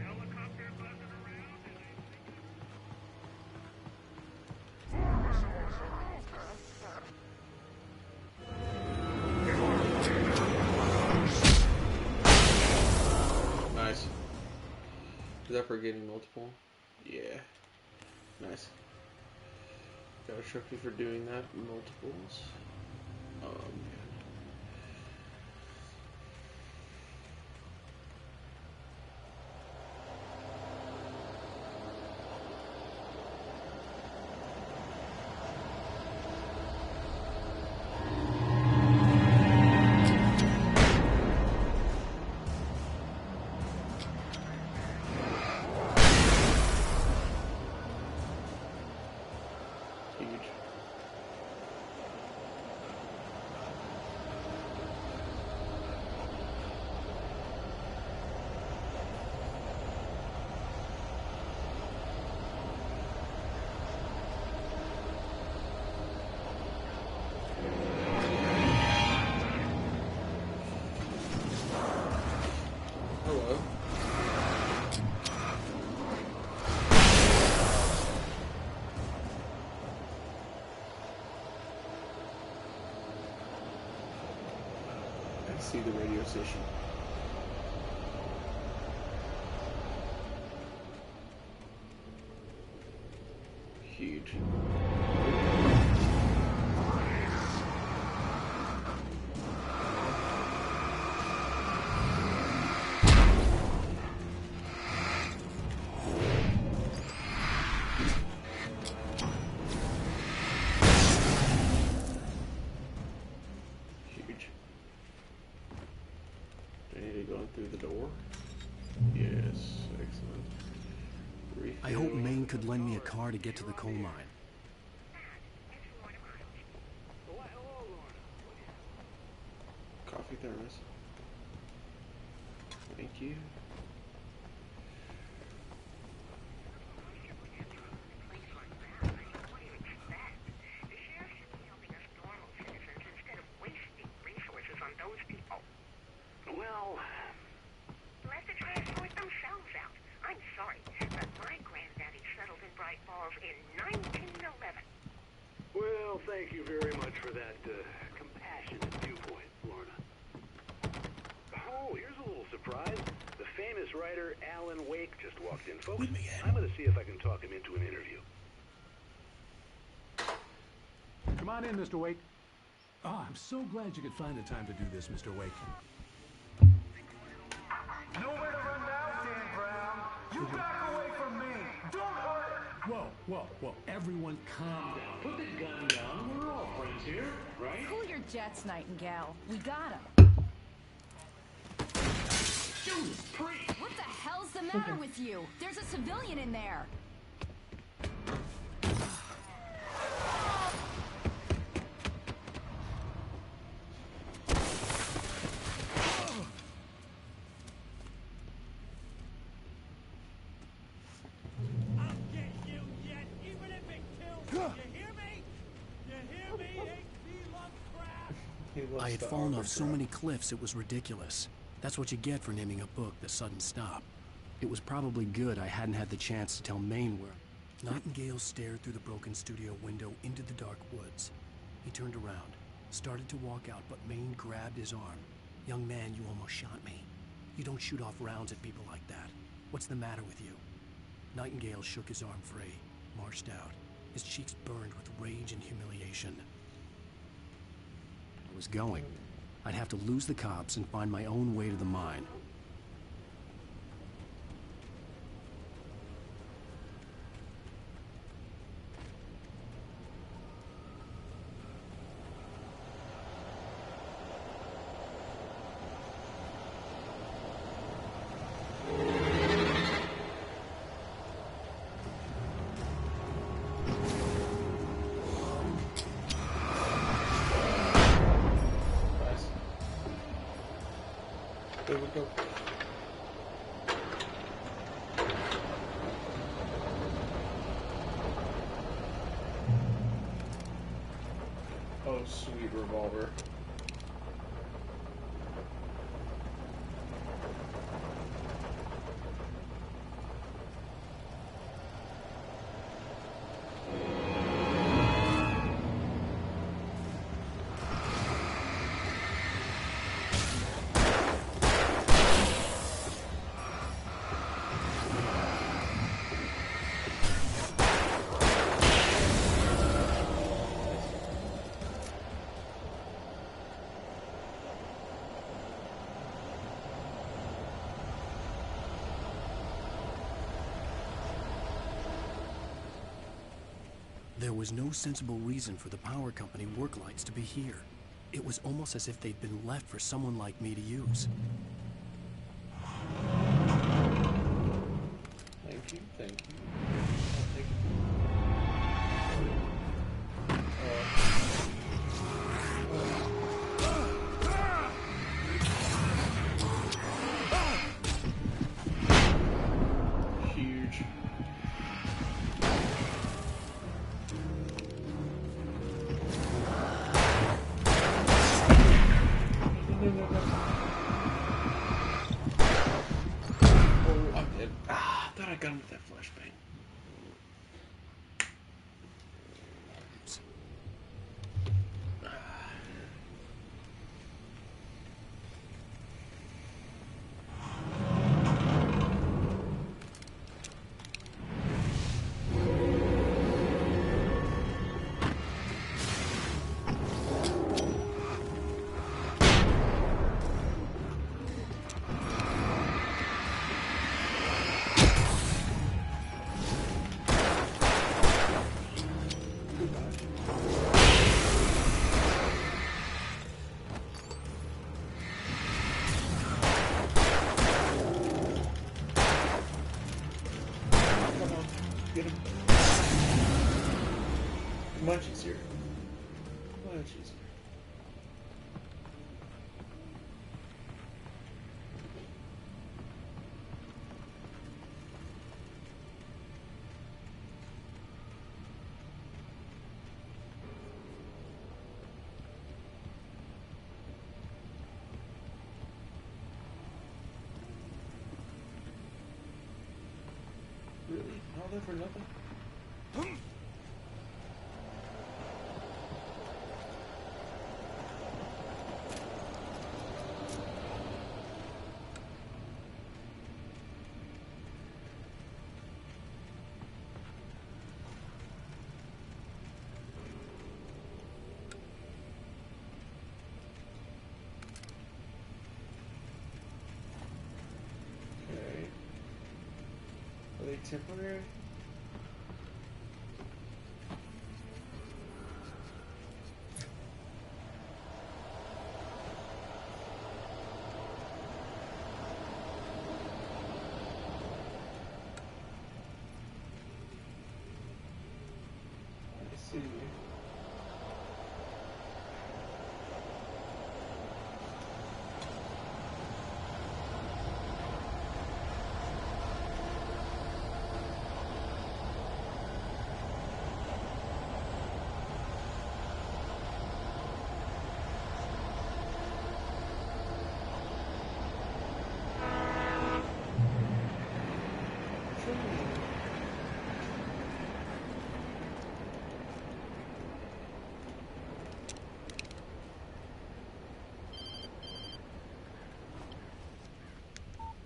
helicopter buzzing around, and I think... Nice. Is that for getting multiple? Yeah. Nice. Got a trophy for doing that. Multiples. Oh man. Huge. Hello. I see the radio station. Huge. Huge. Do I need to go in through the door? Yes, excellent. I hope Refill. Maine could lend me a car to get to the coal mine. Coffee thermos. Thank you. Well, Let the trash sort themselves out. I'm sorry, but my granddaddy settled in Bright Falls in 1911. well, thank you very much for that compassionate viewpoint, Lorna. Oh, here's a little surprise. The famous writer Alan Wake just walked in, folks. I'm going to see if I can talk him into an interview. Come on in, Mr. Wake. Oh, I'm so glad you could find the time to do this, Mr. Wake. Nowhere to run now, Dan Brown. You back away from me. Don't hurt. Whoa, whoa, whoa. Everyone calm down. Put the gun down. We're all friends here, right? Cool your jets, Nightingale. We got him. Judas Priest! What the hell's the matter with you? There's a civilian in there. I had fallen off so many cliffs it was ridiculous. That's what you get for naming a book The Sudden Stop. It was probably good I hadn't had the chance to tell Maine where. Nightingale stared through the broken studio window into the dark woods. He turned around, started to walk out, but Maine grabbed his arm. Young man, you almost shot me. You don't shoot off rounds at people like that. What's the matter with you? Nightingale shook his arm free, marched out. His cheeks burned with rage and humiliation. I was going. I'd have to lose the cops and find my own way to the mine. There we go. Oh, sweet revolver. There was no sensible reason for the power company work lights to be here. It was almost as if they'd been left for someone like me to use. Thank you, thank you. I'll take it. Huge. Oh, I'm dead. I thought I got him with that flashbang. Get him. Much easier. Much easier. Really? All that for nothing? Okay. Are they temporary? see.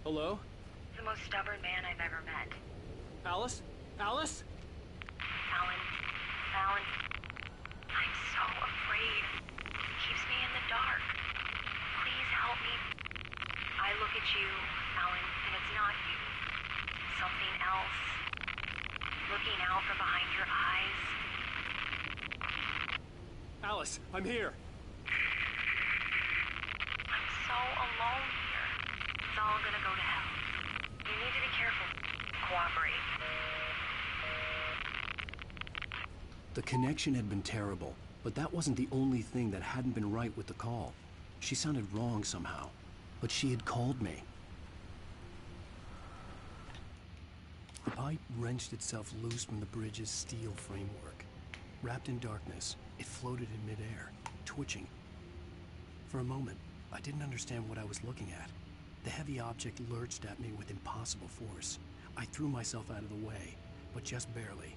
Hello? The most stubborn man I've ever met. Alice? Alice? Alan. Alan. I'm so afraid. He keeps me in the dark. Please help me. I look at you, Alan, and it's not you. Something else. Looking out from behind your eyes. Alice, I'm here. I'm so alone here. It's all gonna go to hell. You need to be careful. Cooperate. The connection had been terrible, but that wasn't the only thing that hadn't been right with the call. She sounded wrong somehow, but she had called me. The pipe wrenched itself loose from the bridge's steel framework. Wrapped in darkness, it floated in midair, twitching. For a moment, I didn't understand what I was looking at. The heavy object lurched at me with impossible force. I threw myself out of the way, but just barely.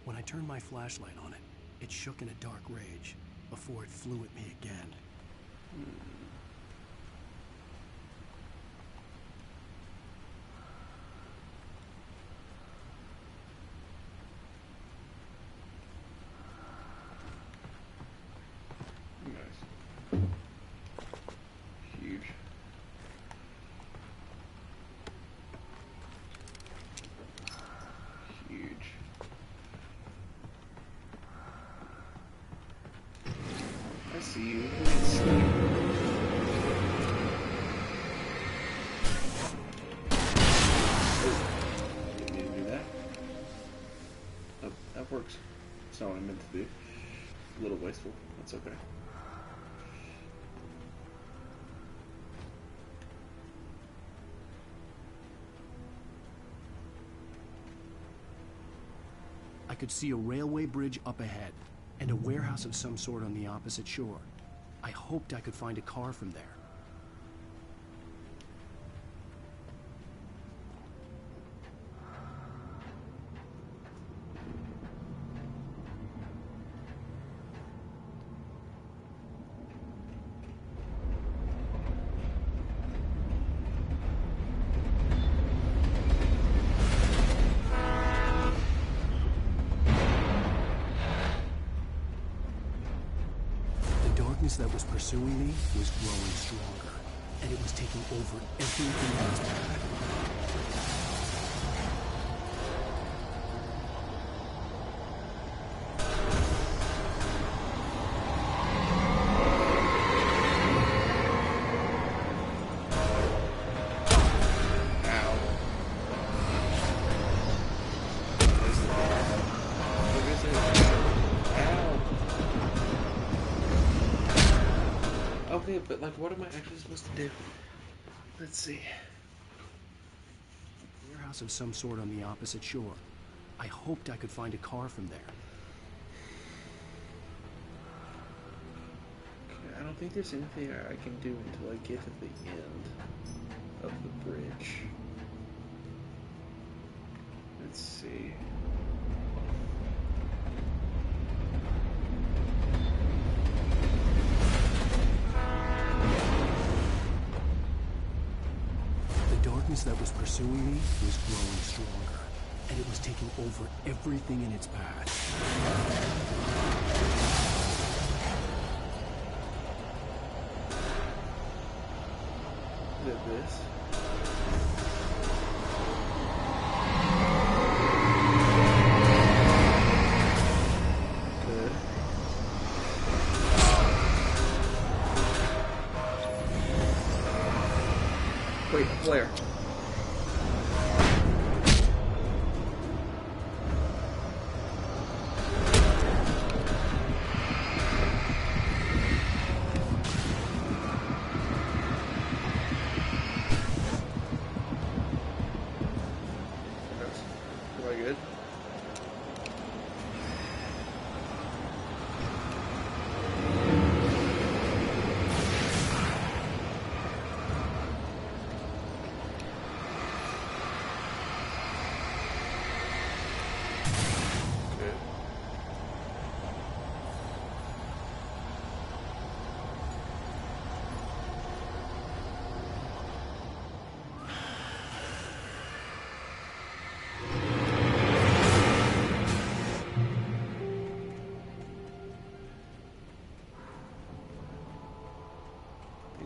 When I turned my flashlight on it, it shook in a dark rage before it flew at me again. Huge. Huge. I see you. Didn't mean to do that. Oh, that works. It's not what I meant to do. A little wasteful. That's okay. I could see a railway bridge up ahead, and a warehouse of some sort on the opposite shore. I hoped I could find a car from there. That was pursuing me was growing stronger, and it was taking over everything in its path. Okay, but like, what am I actually supposed to do? Let's see. A warehouse of some sort on the opposite shore. I hoped I could find a car from there. Okay, I don't think there's anything I can do until I get to the end of the bridge. Let's see. That was pursuing me was growing stronger, and it was taking over everything in its path. Look at this. Good. Wait, Blair.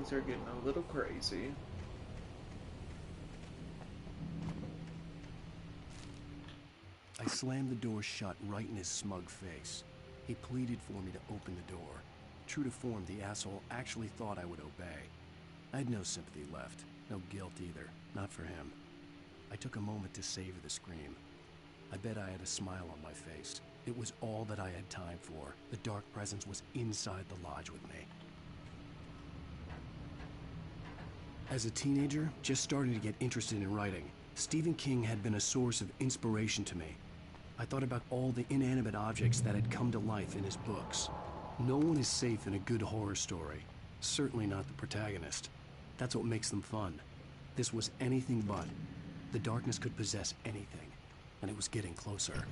things are getting a little crazy. I slammed the door shut right in his smug face. He pleaded for me to open the door. True to form, the asshole actually thought I would obey. I had no sympathy left, no guilt either, not for him. I took a moment to savor the scream. I bet I had a smile on my face. It was all that I had time for. The dark presence was inside the lodge with me. As a teenager, just starting to get interested in writing, Stephen King had been a source of inspiration to me. I thought about all the inanimate objects that had come to life in his books. No one is safe in a good horror story. Certainly not the protagonist. That's what makes them fun. This was anything but. The darkness could possess anything, and it was getting closer.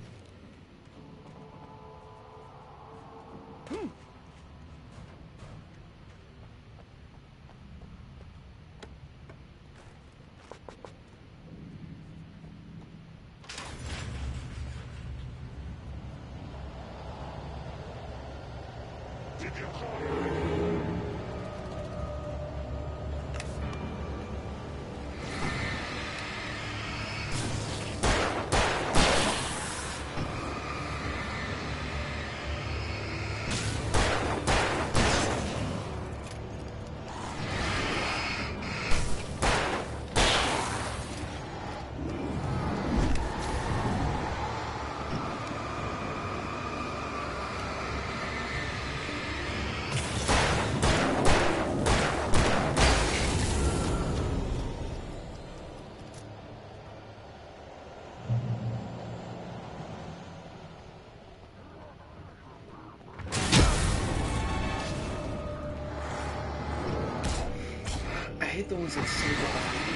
I hate the ones that say that.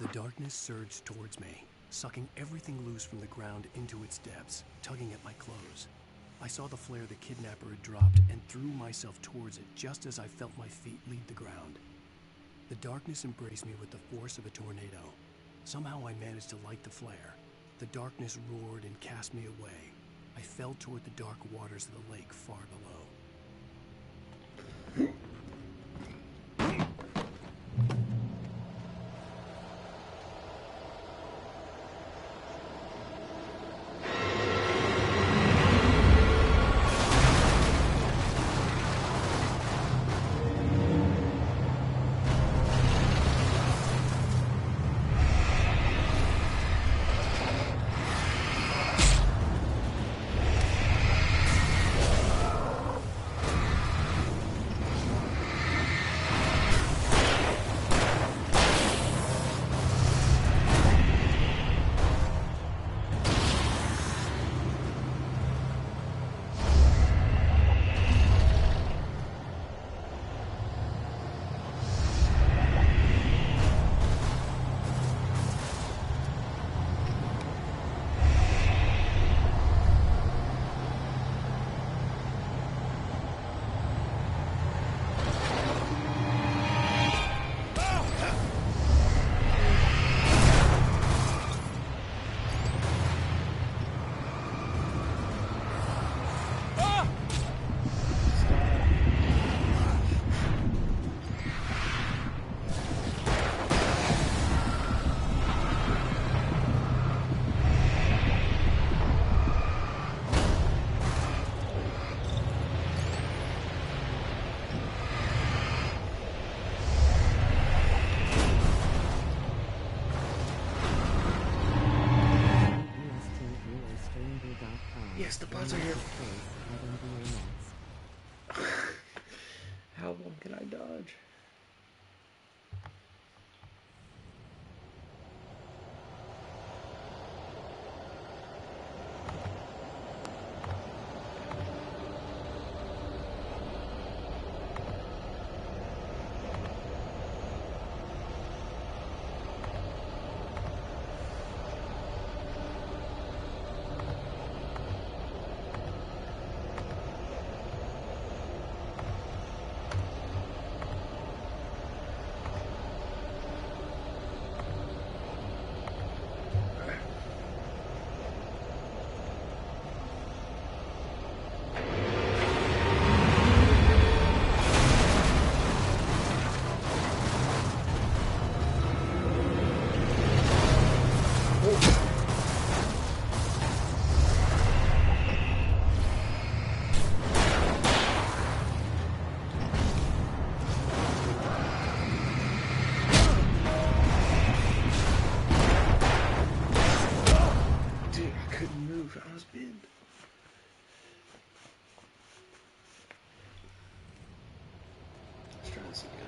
The darkness surged towards me, sucking everything loose from the ground into its depths, tugging at my clothes. I saw the flare the kidnapper had dropped and threw myself towards it just as I felt my feet leave the ground. The darkness embraced me with the force of a tornado. Somehow I managed to light the flare. The darkness roared and cast me away. I fell toward the dark waters of the lake far below. gods are here. How long can I dodge? I was pinned. Let's try this again.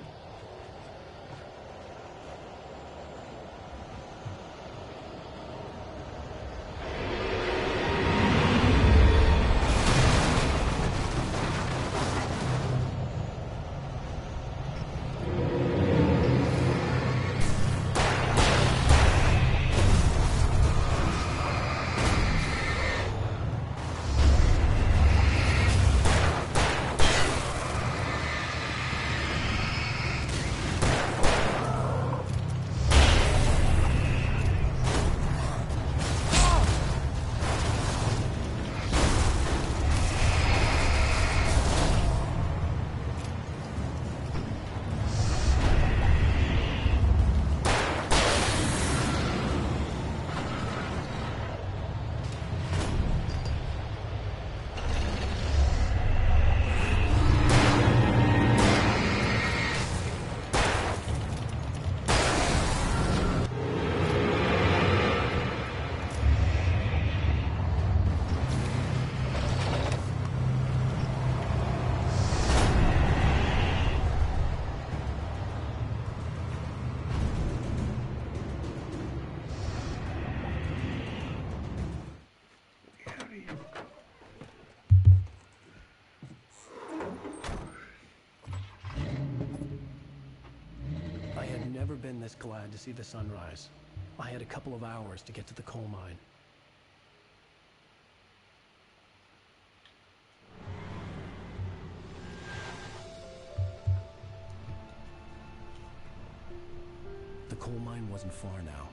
Never been this glad to see the sunrise. I had a couple of hours to get to the coal mine. The coal mine wasn't far now.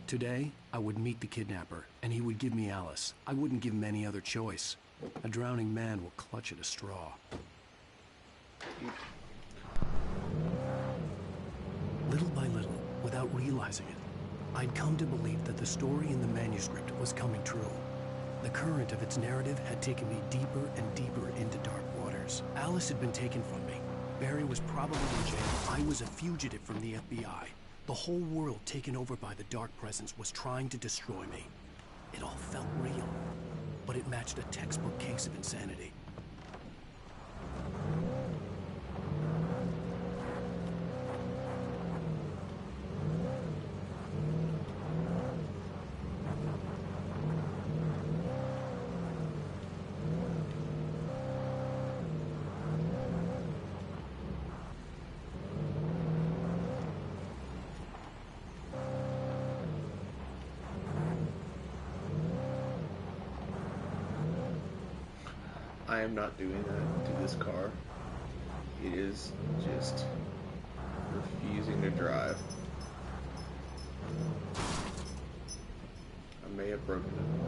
Today, I would meet the kidnapper, and he would give me Alice. I wouldn't give him any other choice. A drowning man will clutch at a straw. Little by little, without realizing it, I'd come to believe that the story in the manuscript was coming true. The current of its narrative had taken me deeper and deeper into dark waters. Alice had been taken from me. Barry was probably in jail. I was a fugitive from the FBI. The whole world taken over by the Dark Presence was trying to destroy me. It all felt real, but it matched a textbook case of insanity. I am not doing that to this car. It is just refusing to drive. I may have broken it.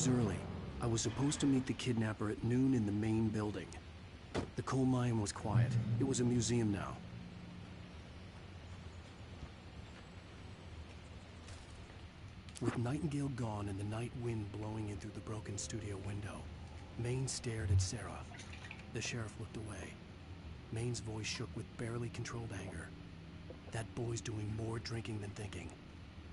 hours early. I was supposed to meet the kidnapper at noon in the main building. The coal mine was quiet. It was a museum now. With Nightingale gone and the night wind blowing in through the broken studio window, Maine stared at Sarah. The sheriff looked away. Maine's voice shook with barely controlled anger. That boy's doing more drinking than thinking.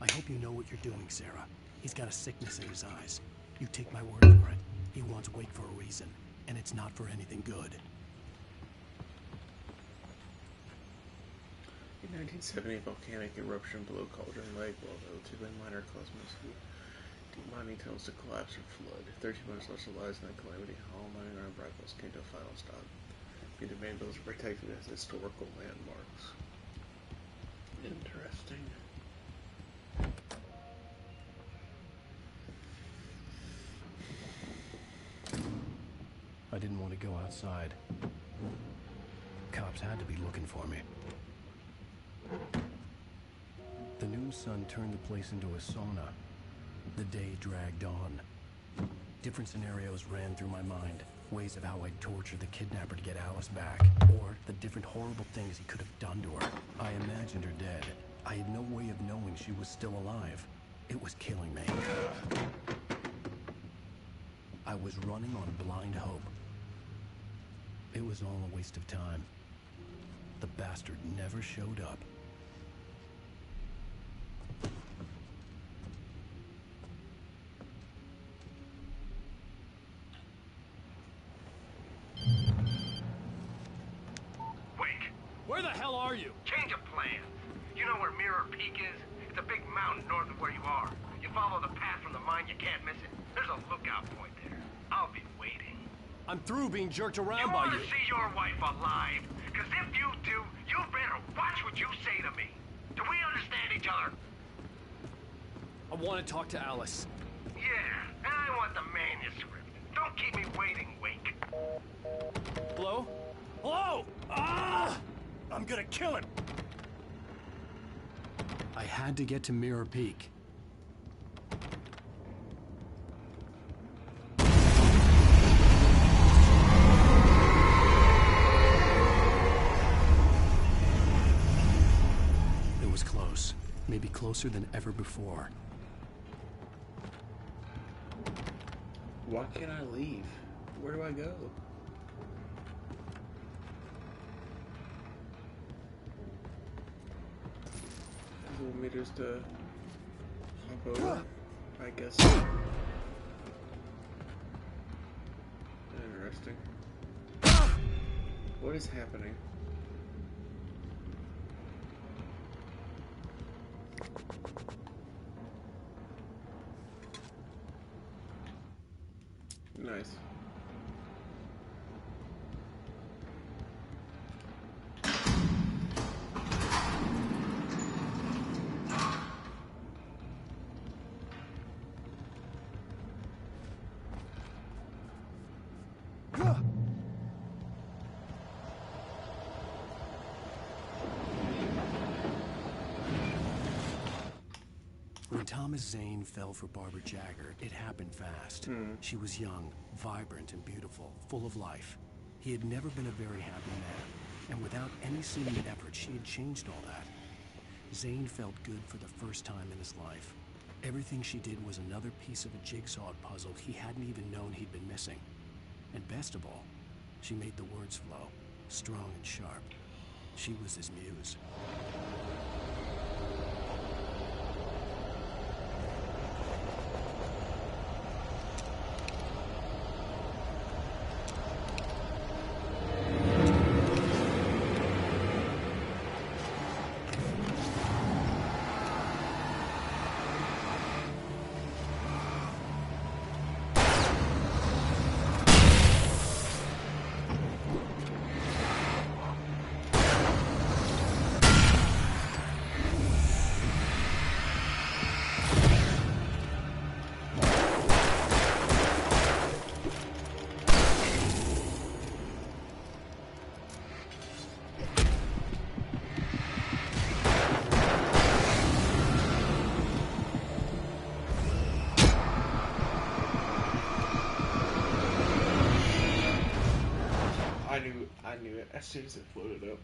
I hope you know what you're doing, Sarah. He's got a sickness in his eyes. You take my word for it. He wants Wake for a reason, and it's not for anything good. In 1970, volcanic eruption below Cauldron Lake, while relatively minor caused most of the deep mining tunnels to collapse or flood. 13 months lost their lives in that calamity. All mining armed rifles came to a final stop. The main buildings are protected as historical landmarks. Interesting. I didn't want to go outside. Cops had to be looking for me. The noon sun turned the place into a sauna. The day dragged on. Different scenarios ran through my mind. Ways of how I'd torture the kidnapper to get Alice back. Or the different horrible things he could have done to her. I imagined her dead. I had no way of knowing she was still alive. It was killing me. I was running on blind hope. It was all a waste of time. The bastard never showed up. Wake! Where the hell are you? Change of plan. You know where Mirror Peak is? It's a big mountain north of where you are. You follow the path from the mine, you can't miss it. There's a lookout point there. I'll be waiting. I'm through being jerked around You by want you. to see your wife alive? Because if you do, you better watch what you say to me. Do we understand each other? I want to talk to Alice. Yeah, and I want the manuscript. Don't keep me waiting, Wake. Hello? Hello! Ah! I'm gonna kill him! I had to get to Mirror Peak. It was close. Maybe closer than ever before. Why can't I leave? Where do I go? Little meters to hop over, I guess. Interesting. What is happening? Nice. When Thomas Zane fell for Barbara Jagger, it happened fast. She was young, vibrant, and beautiful, full of life. He had never been a very happy man, and without any seeming effort, she had changed all that. Zane felt good for the first time in his life. Everything she did was another piece of a jigsaw puzzle he hadn't even known he'd been missing. And best of all, she made the words flow, strong and sharp. She was his muse. it as soon as it floated up.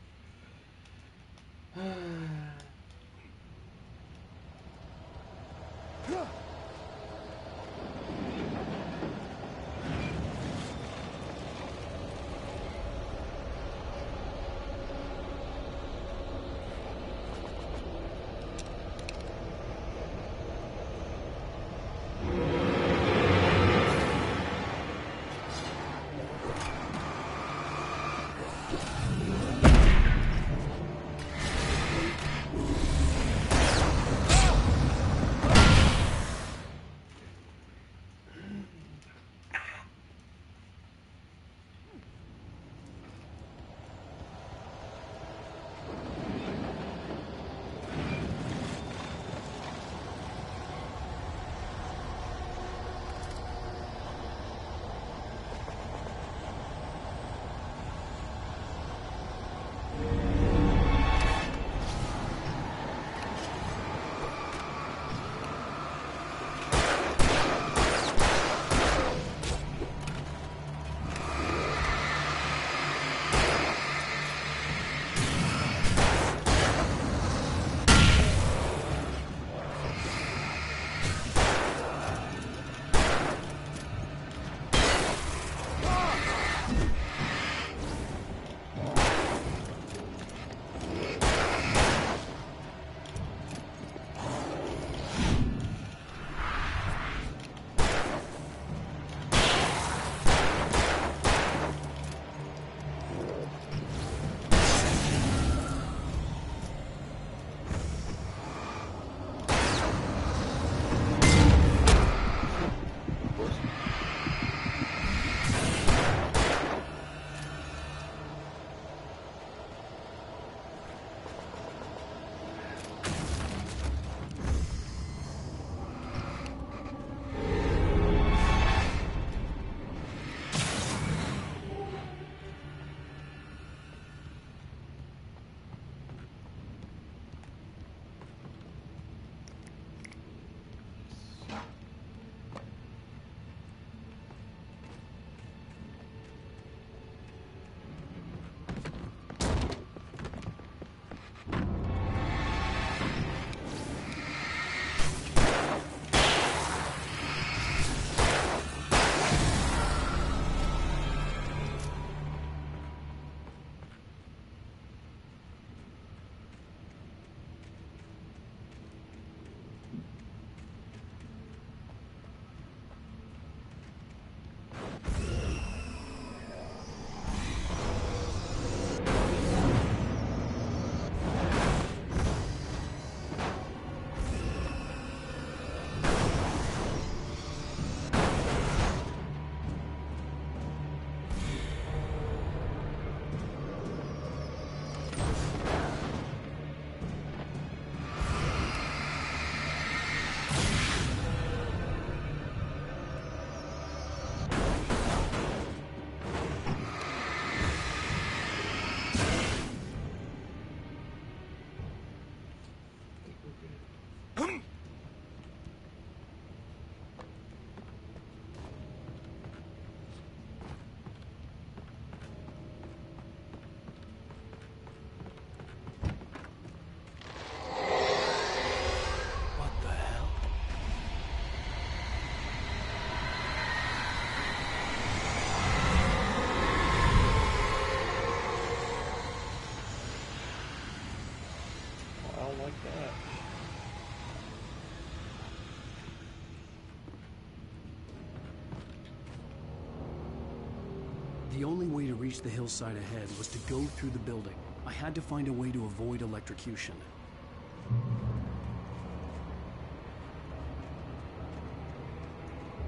The only way to reach the hillside ahead was to go through the building. I had to find a way to avoid electrocution.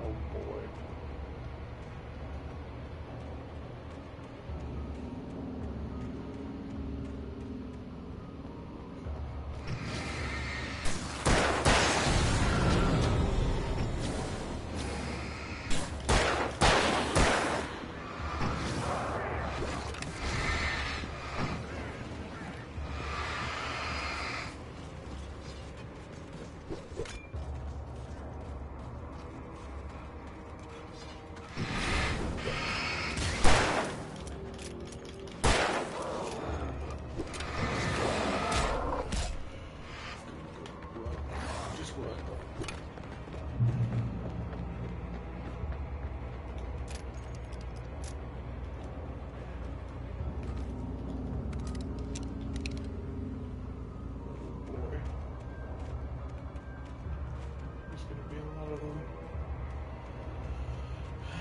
Oh boy.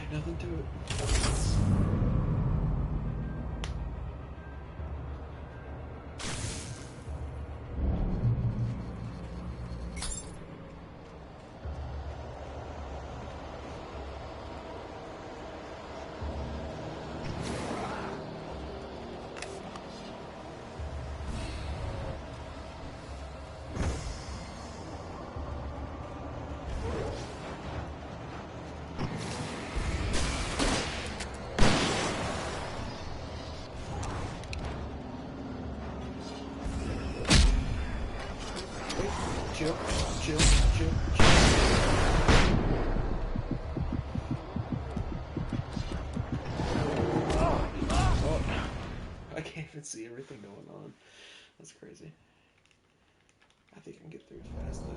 Ain't nothing to it. Chill. Oh, I can't even see everything going on. That's crazy. I think I can get through it fast though.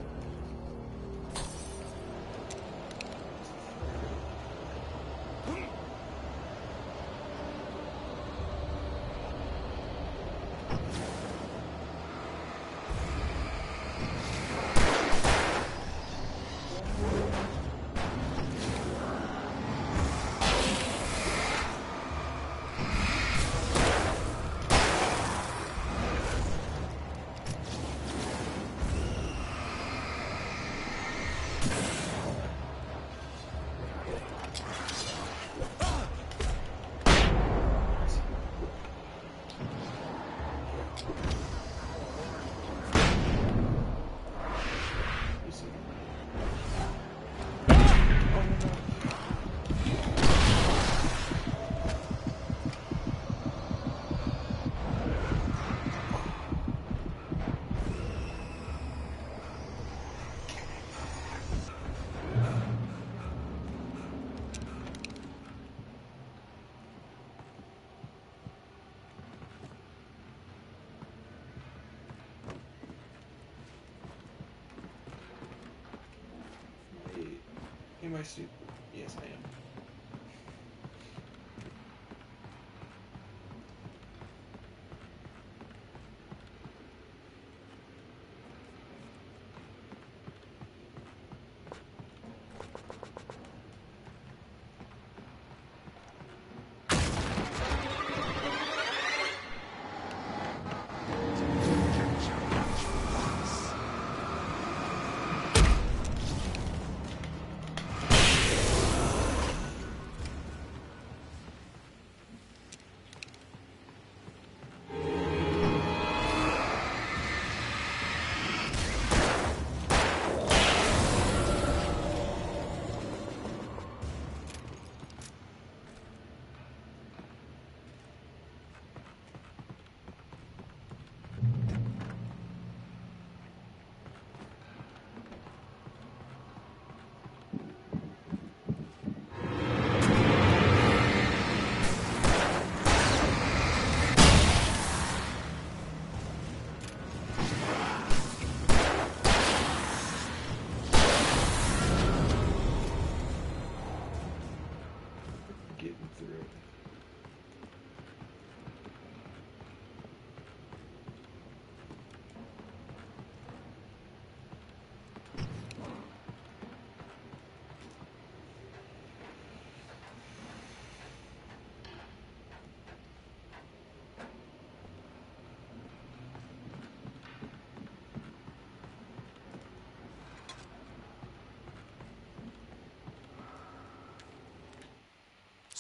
Am I stupid? Yes, I am.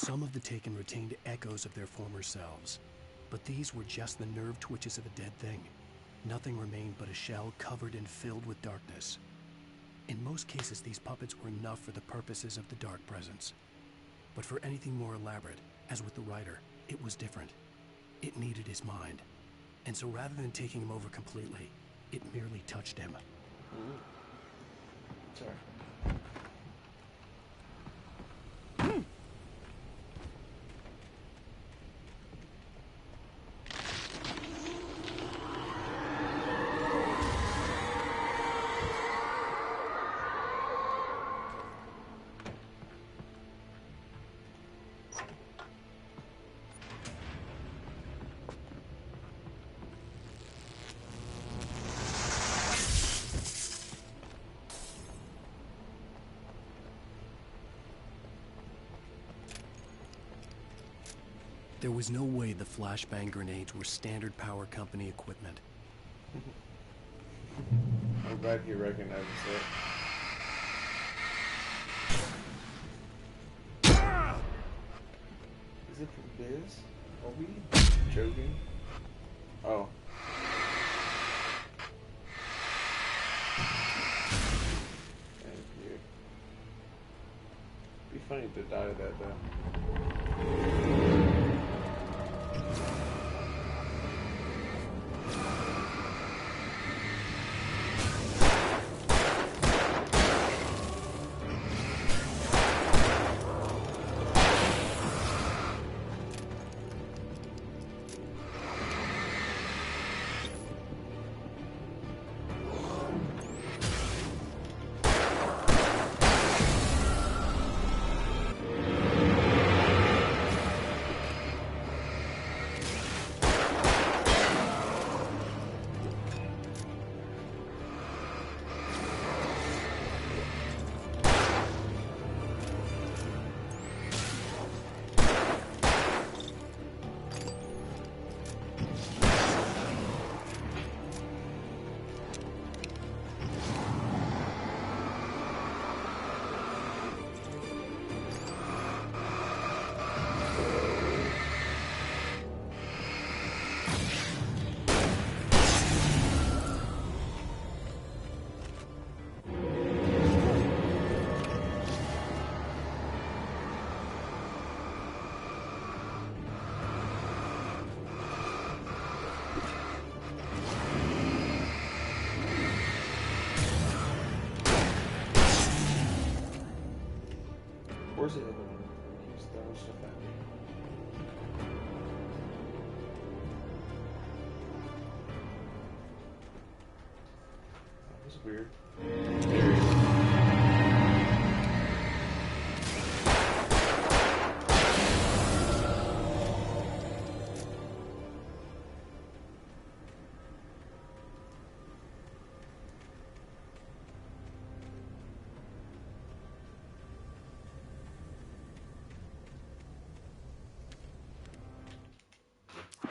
Some of the Taken retained echoes of their former selves, but these were just the nerve twitches of a dead thing. Nothing remained but a shell covered and filled with darkness. In most cases, these puppets were enough for the purposes of the Dark Presence. But for anything more elaborate, as with the writer, it was different. It needed his mind. And so rather than taking him over completely, it merely touched him. Sorry. There was no way the flashbang grenades were Standard Power Company equipment. I'm glad you recognized it. Is it for Biz? Are we joking? Oh. Thank you. It'd be funny to die to that though. Where's the other one? He keeps throwing stuff at me. That was weird.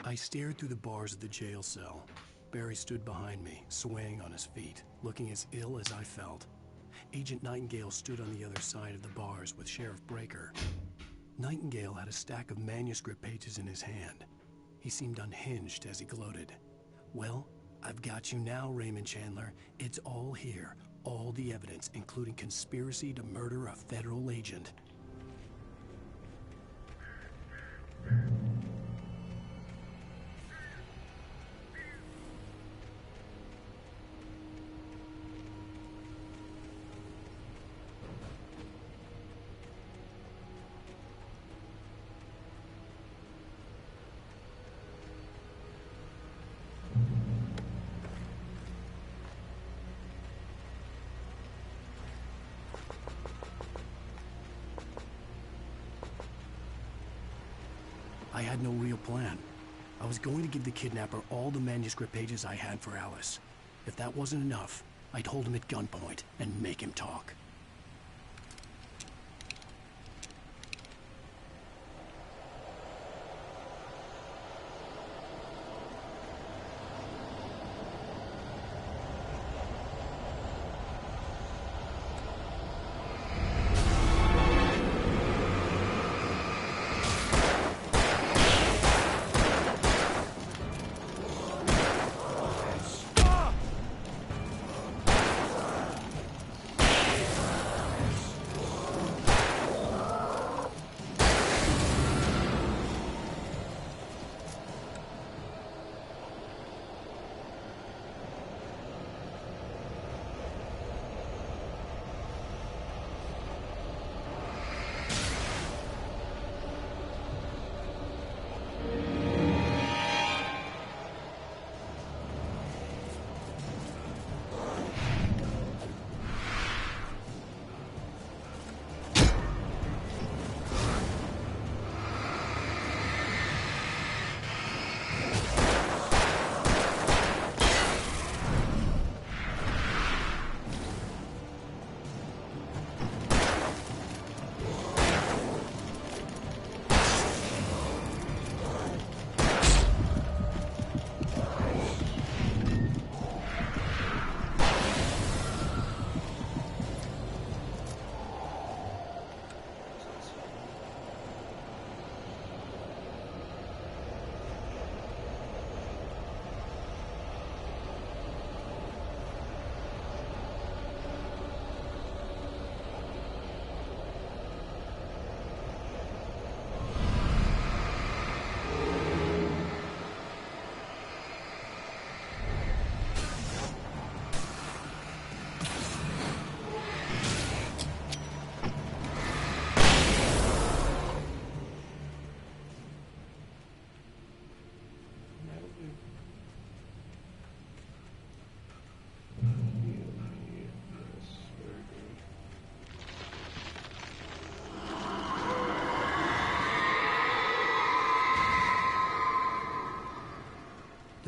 I stared through the bars of the jail cell. Barry stood behind me, swaying on his feet, looking as ill as I felt. Agent Nightingale stood on the other side of the bars with Sheriff Breaker. Nightingale had a stack of manuscript pages in his hand. He seemed unhinged as he gloated. "Well, I've got you now, Raymond Chandler. It's all here. All the evidence, including conspiracy to murder a federal agent." I had no real plan. I was going to give the kidnapper all the manuscript pages I had for Alice. If that wasn't enough, I'd hold him at gunpoint and make him talk.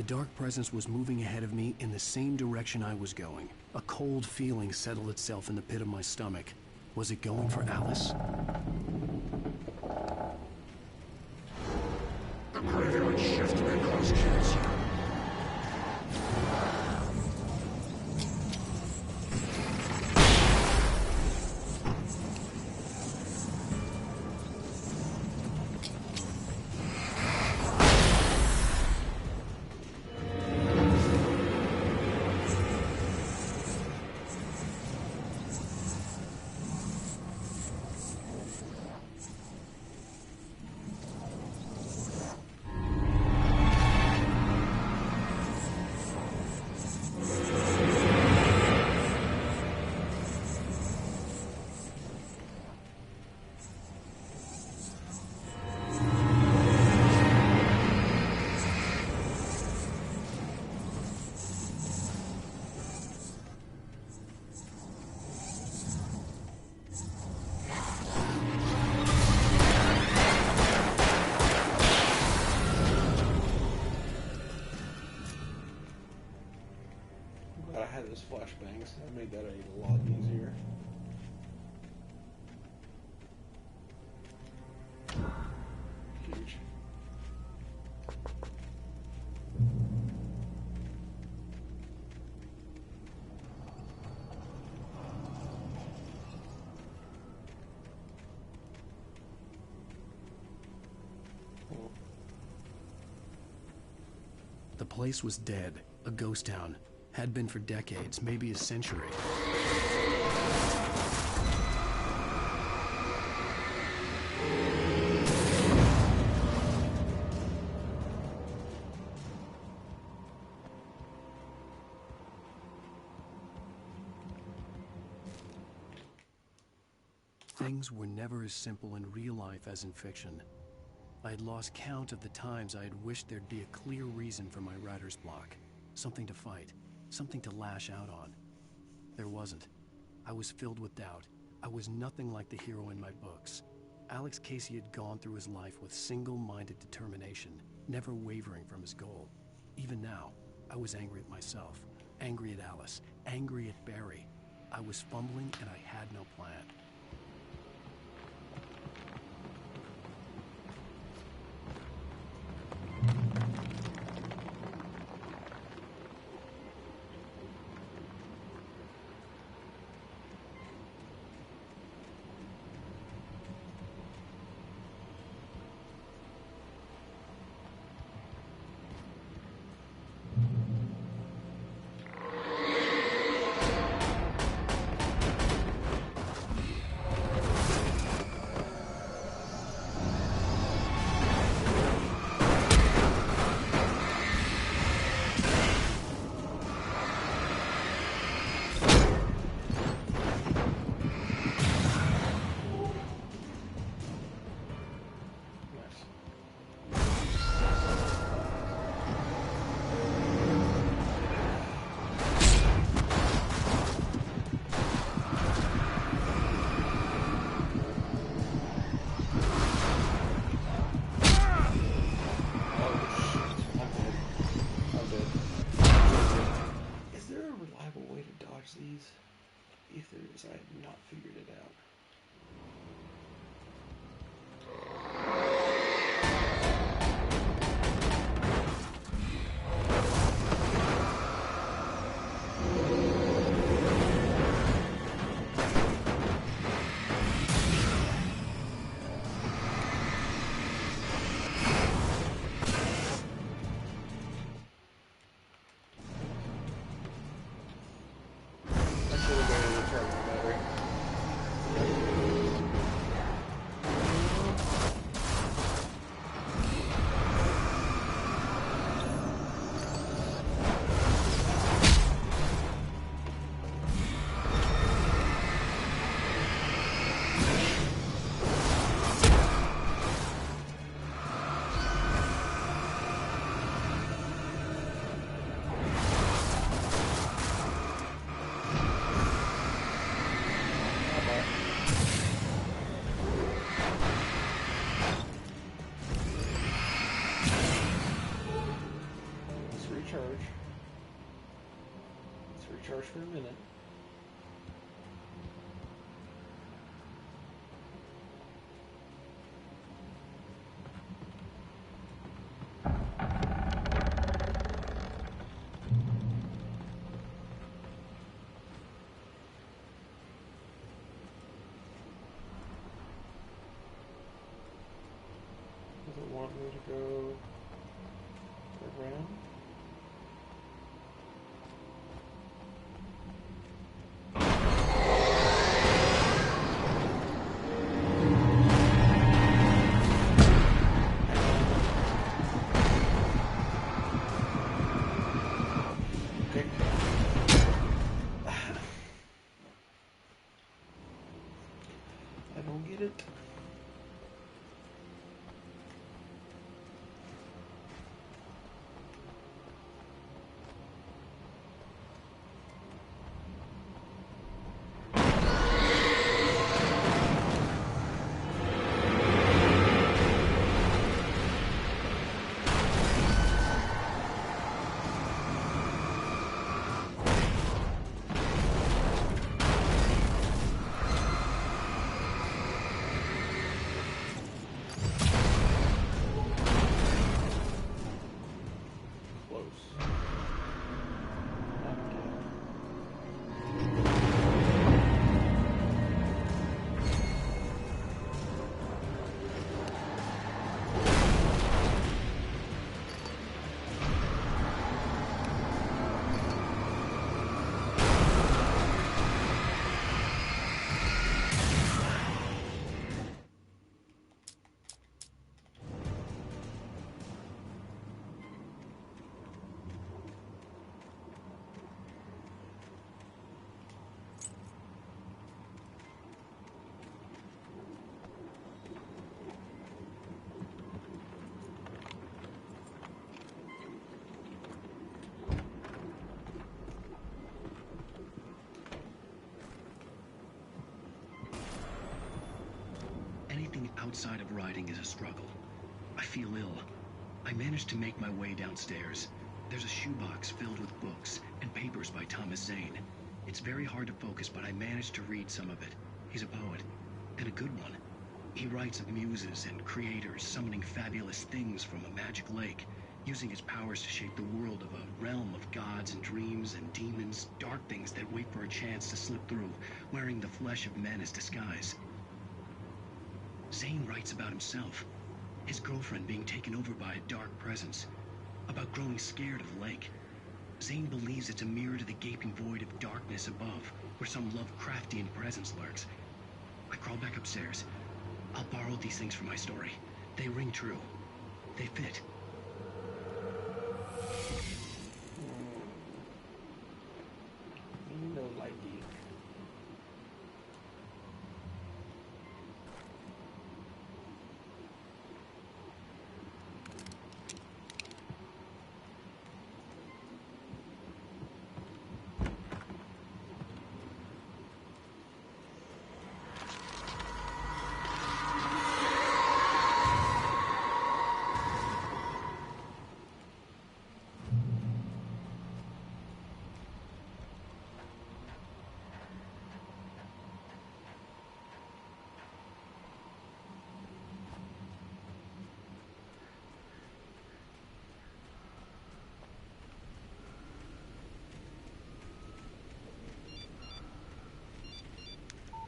The dark presence was moving ahead of me in the same direction I was going. A cold feeling settled itself in the pit of my stomach. Was it going for Alice? The graveyard shift may cause cancer. I had those flashbangs. That made that a lot easier. Huge. The place was dead, a ghost town. Had been for decades, maybe a century. Things were never as simple in real life as in fiction. I had lost count of the times I had wished there'd be a clear reason for my writer's block. Something to fight. Something to lash out on. There wasn't. I was filled with doubt. I was nothing like the hero in my books. Alex Casey had gone through his life with single-minded determination, never wavering from his goal. Even now, I was angry at myself, angry at Alice, angry at Barry. I was fumbling and I had no plan. recharge for a minute. Does it want me to go around? Okay. I don't get it. Anything outside of writing is a struggle. I feel ill. I managed to make my way downstairs. There's a shoebox filled with books and papers by Thomas Zane. It's very hard to focus, but I managed to read some of it. He's a poet, and a good one. He writes of muses and creators summoning fabulous things from a magic lake, using his powers to shape the world of a realm of gods and dreams and demons, dark things that wait for a chance to slip through, wearing the flesh of men as disguise. Zane writes about himself, his girlfriend being taken over by a dark presence, about growing scared of the lake. Zane believes it's a mirror to the gaping void of darkness above, where some Lovecraftian presence lurks. I crawl back upstairs. I'll borrow these things for my story. They ring true. They fit. No idea.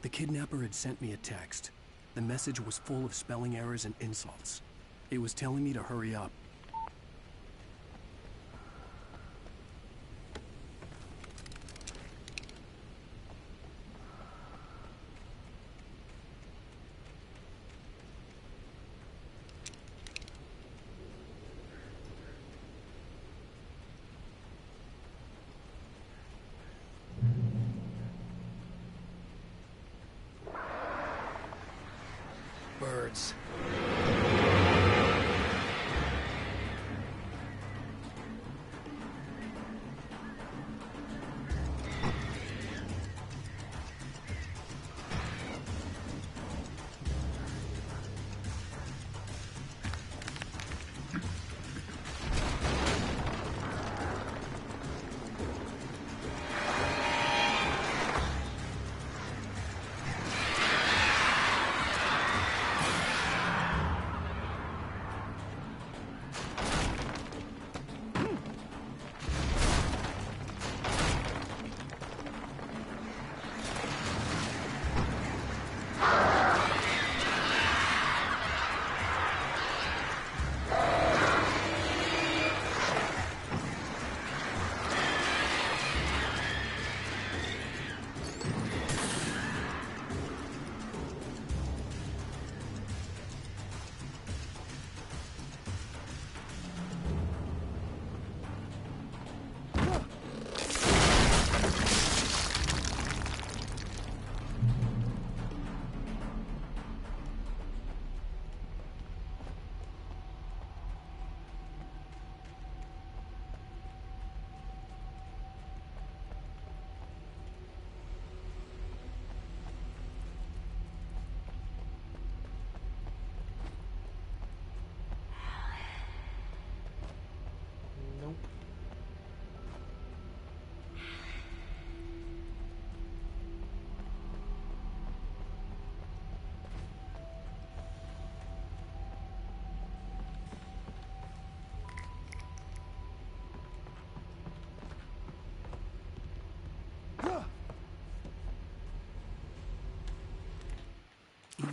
The kidnapper had sent me a text. The message was full of spelling errors and insults. It was telling me to hurry up. Birds.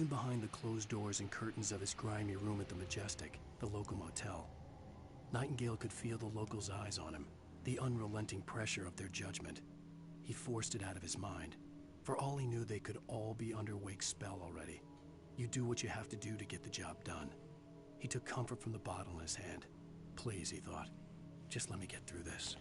Even behind the closed doors and curtains of his grimy room at the Majestic, the local motel, Nightingale could feel the locals' eyes on him, the unrelenting pressure of their judgment. He forced it out of his mind. For all he knew, they could all be under Wake's spell already. You do what you have to do to get the job done. He took comfort from the bottle in his hand. Please, he thought, just let me get through this.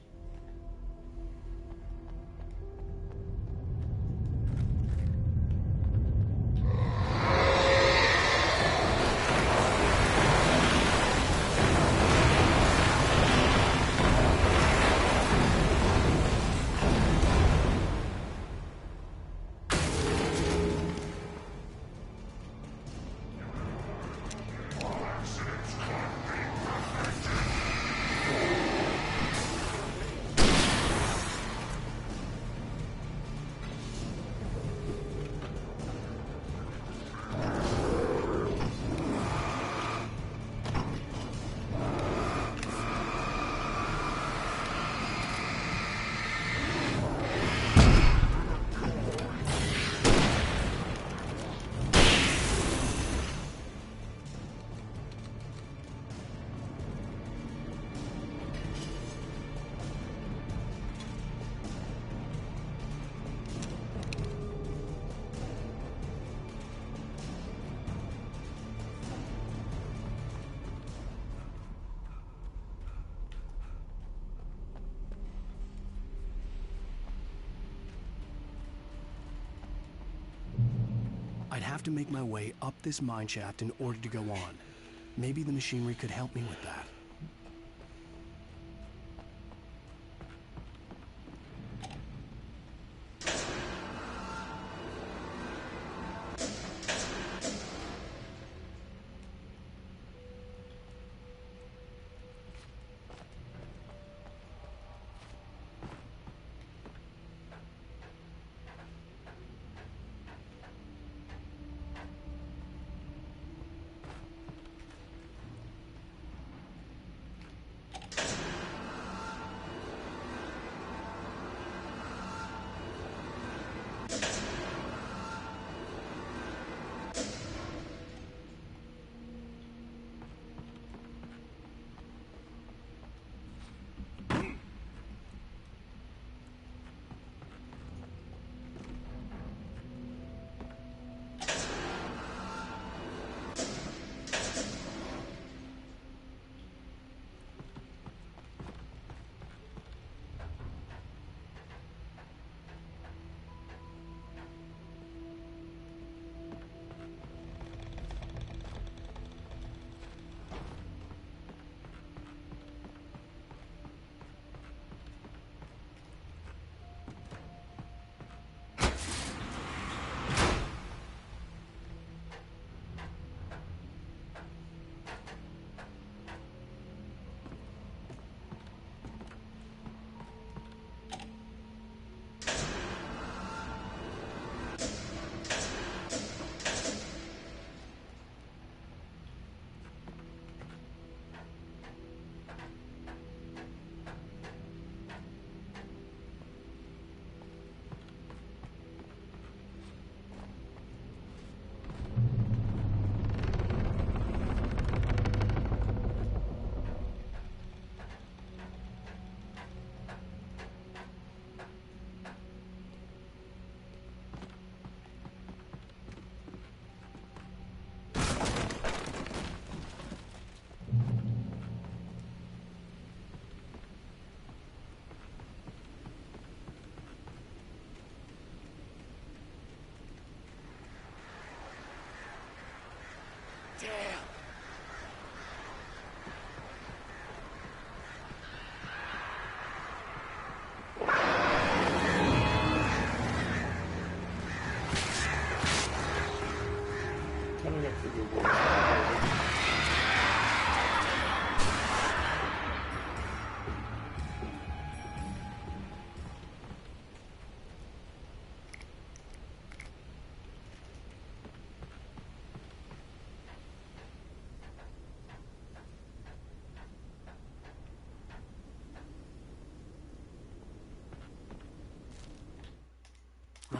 I'd have to make my way up this mine shaft in order to go on. Maybe the machinery could help me with that.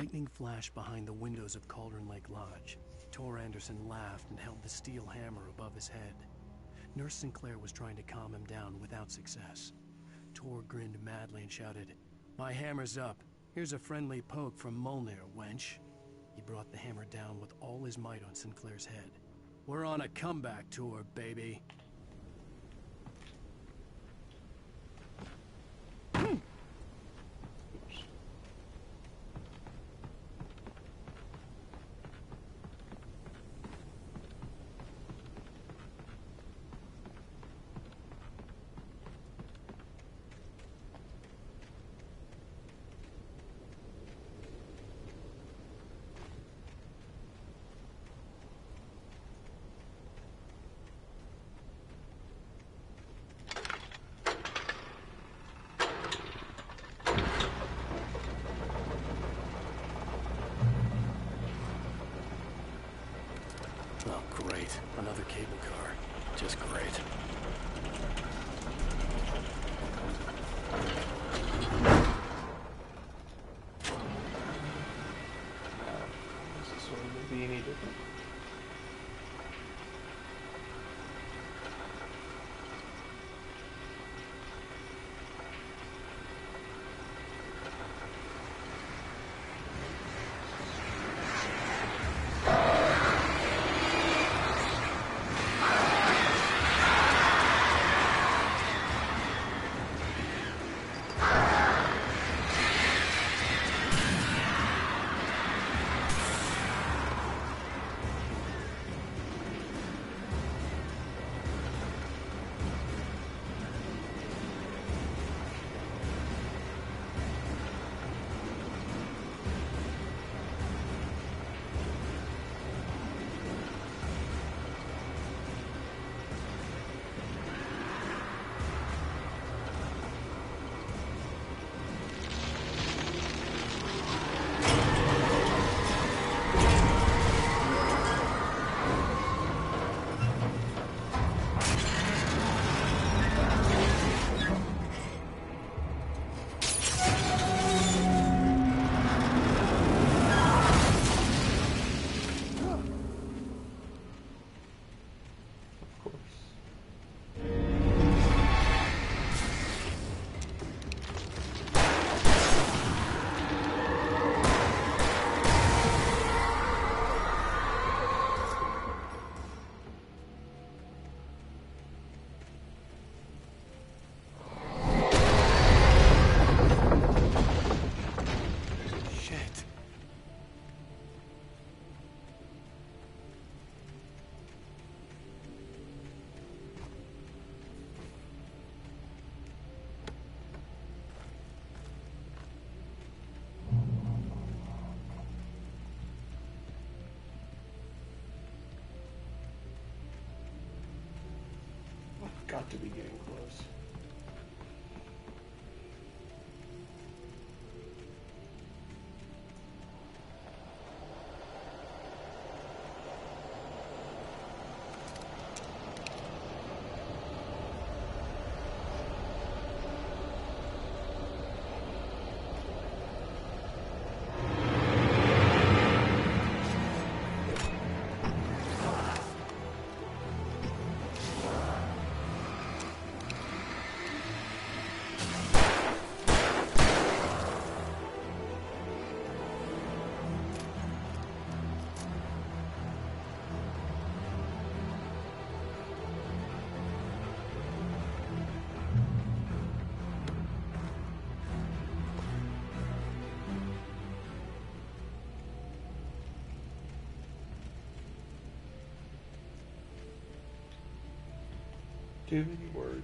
Lightning flashed behind the windows of Cauldron Lake Lodge. Tor Anderson laughed and held the steel hammer above his head. Nurse Sinclair was trying to calm him down without success. Tor grinned madly and shouted, "My hammer's up. Here's a friendly poke from Mjolnir, wench." He brought the hammer down with all his might on Sinclair's head. "We're on a comeback tour, baby." Oh, great. Another cable car. Just great. This one will be any different. Got to be getting close. Too many words.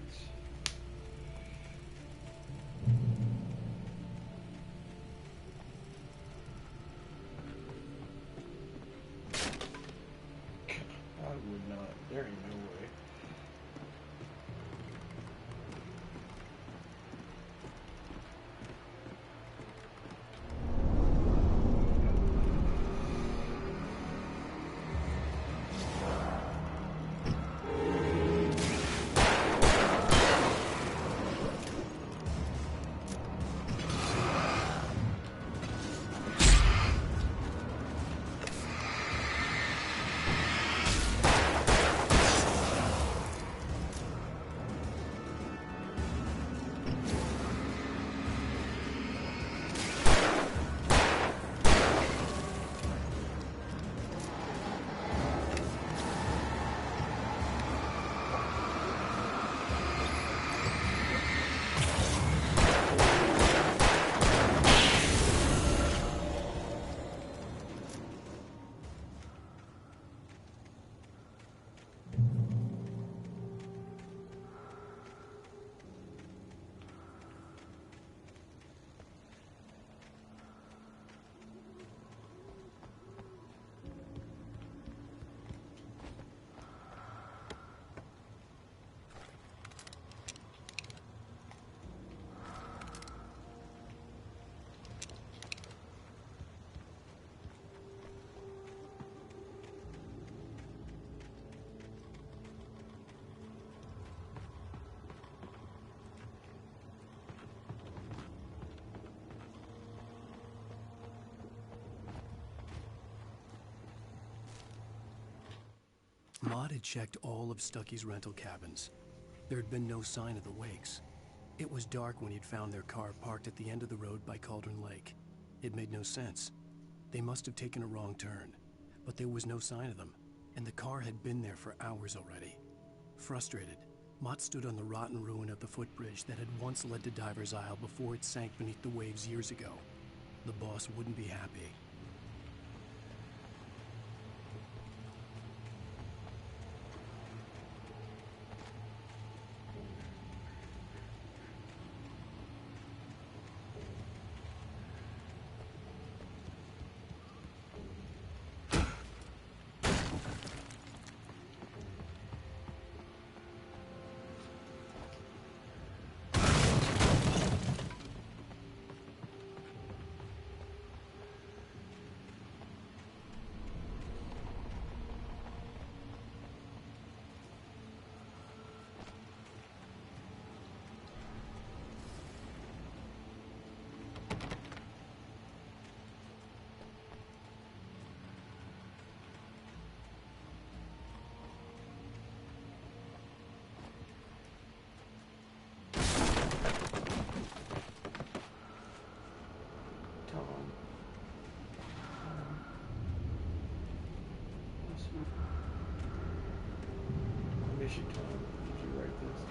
I would not. There ain't no way. Mott had checked all of Stucky's rental cabins. There had been no sign of the Wakes. It was dark when he'd found their car parked at the end of the road by Cauldron Lake. It made no sense. They must have taken a wrong turn, but there was no sign of them, and the car had been there for hours already. Frustrated, Mott stood on the rotten ruin of the footbridge that had once led to Diver's Isle before it sank beneath the waves years ago. The boss wouldn't be happy. Mission time. Did you write this?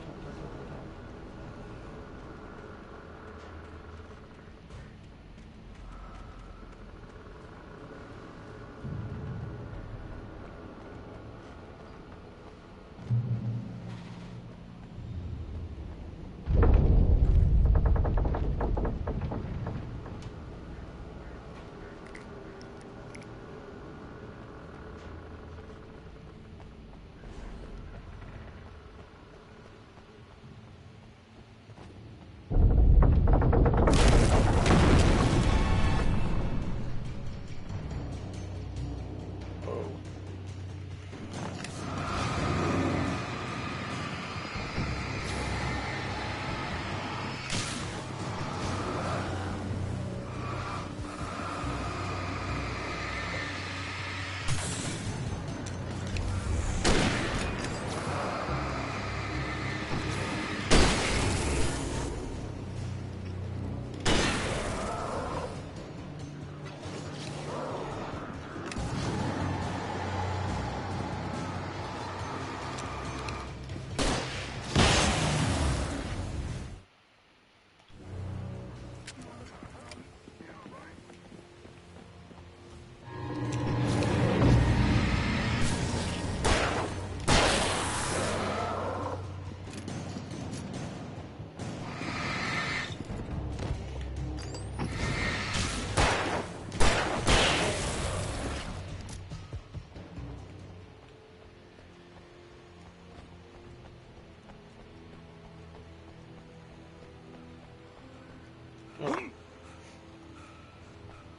Oh.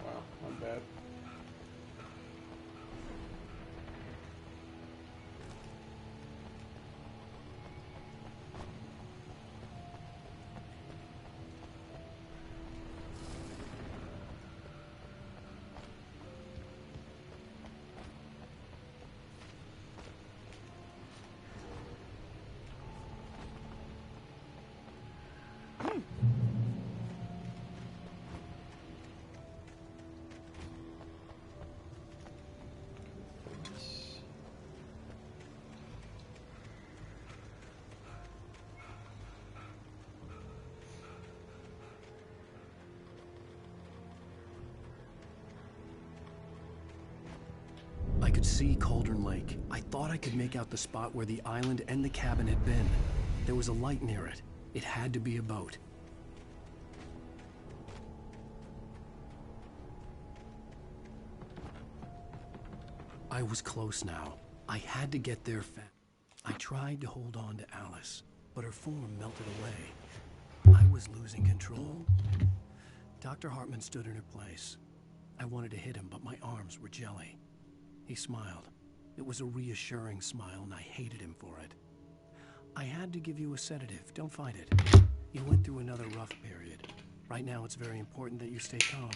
Wow, not bad. I could see Cauldron Lake. I thought I could make out the spot where the island and the cabin had been. There was a light near it. It had to be a boat. I was close now. I had to get there fast. I tried to hold on to Alice, but her form melted away. I was losing control. Dr. Hartman stood in her place. I wanted to hit him, but my arms were jelly. He smiled. It was a reassuring smile, and I hated him for it. I had to give you a sedative. Don't fight it. You went through another rough period. Right now, it's very important that you stay calm.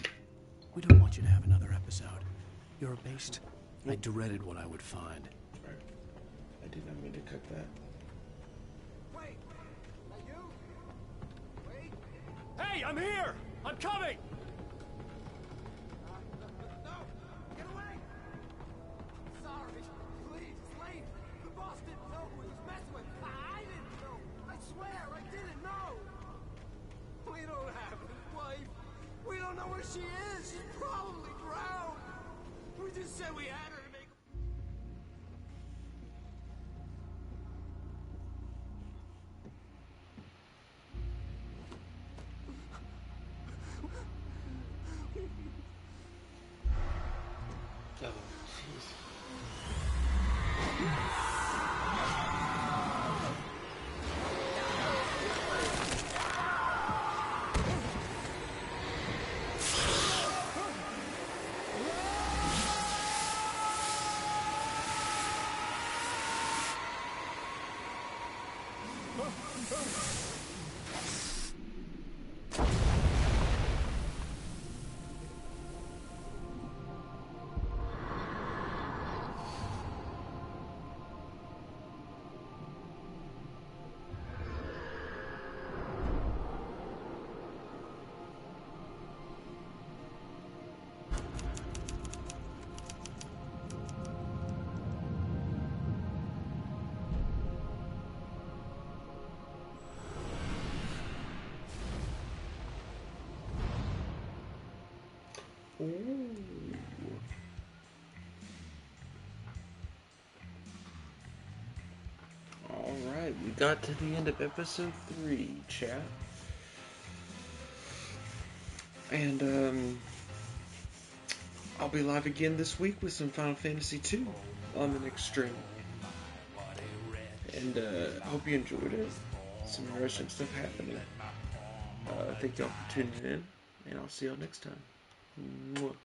We don't want you to have another episode. You're a beast. I dreaded what I would find. did not mean to cut that. Wait! Are you? Wait! Hey, I'm here! I'm coming! No! Get away! Sorry. Please, it's late. The boss didn't know who he was messing with. I didn't know. I swear, I didn't know. We don't have his wife. We don't know where she is. She's probably drowned. We just said we had her to make... Oh, jeez. Ooh. Alright, we got to the end of episode 3, chat. And, I'll be live again this week with some Final Fantasy II on the next stream. And, I hope you enjoyed it. Some interesting stuff happening. Thank y'all for tuning in, and I'll see y'all next time. Mwah.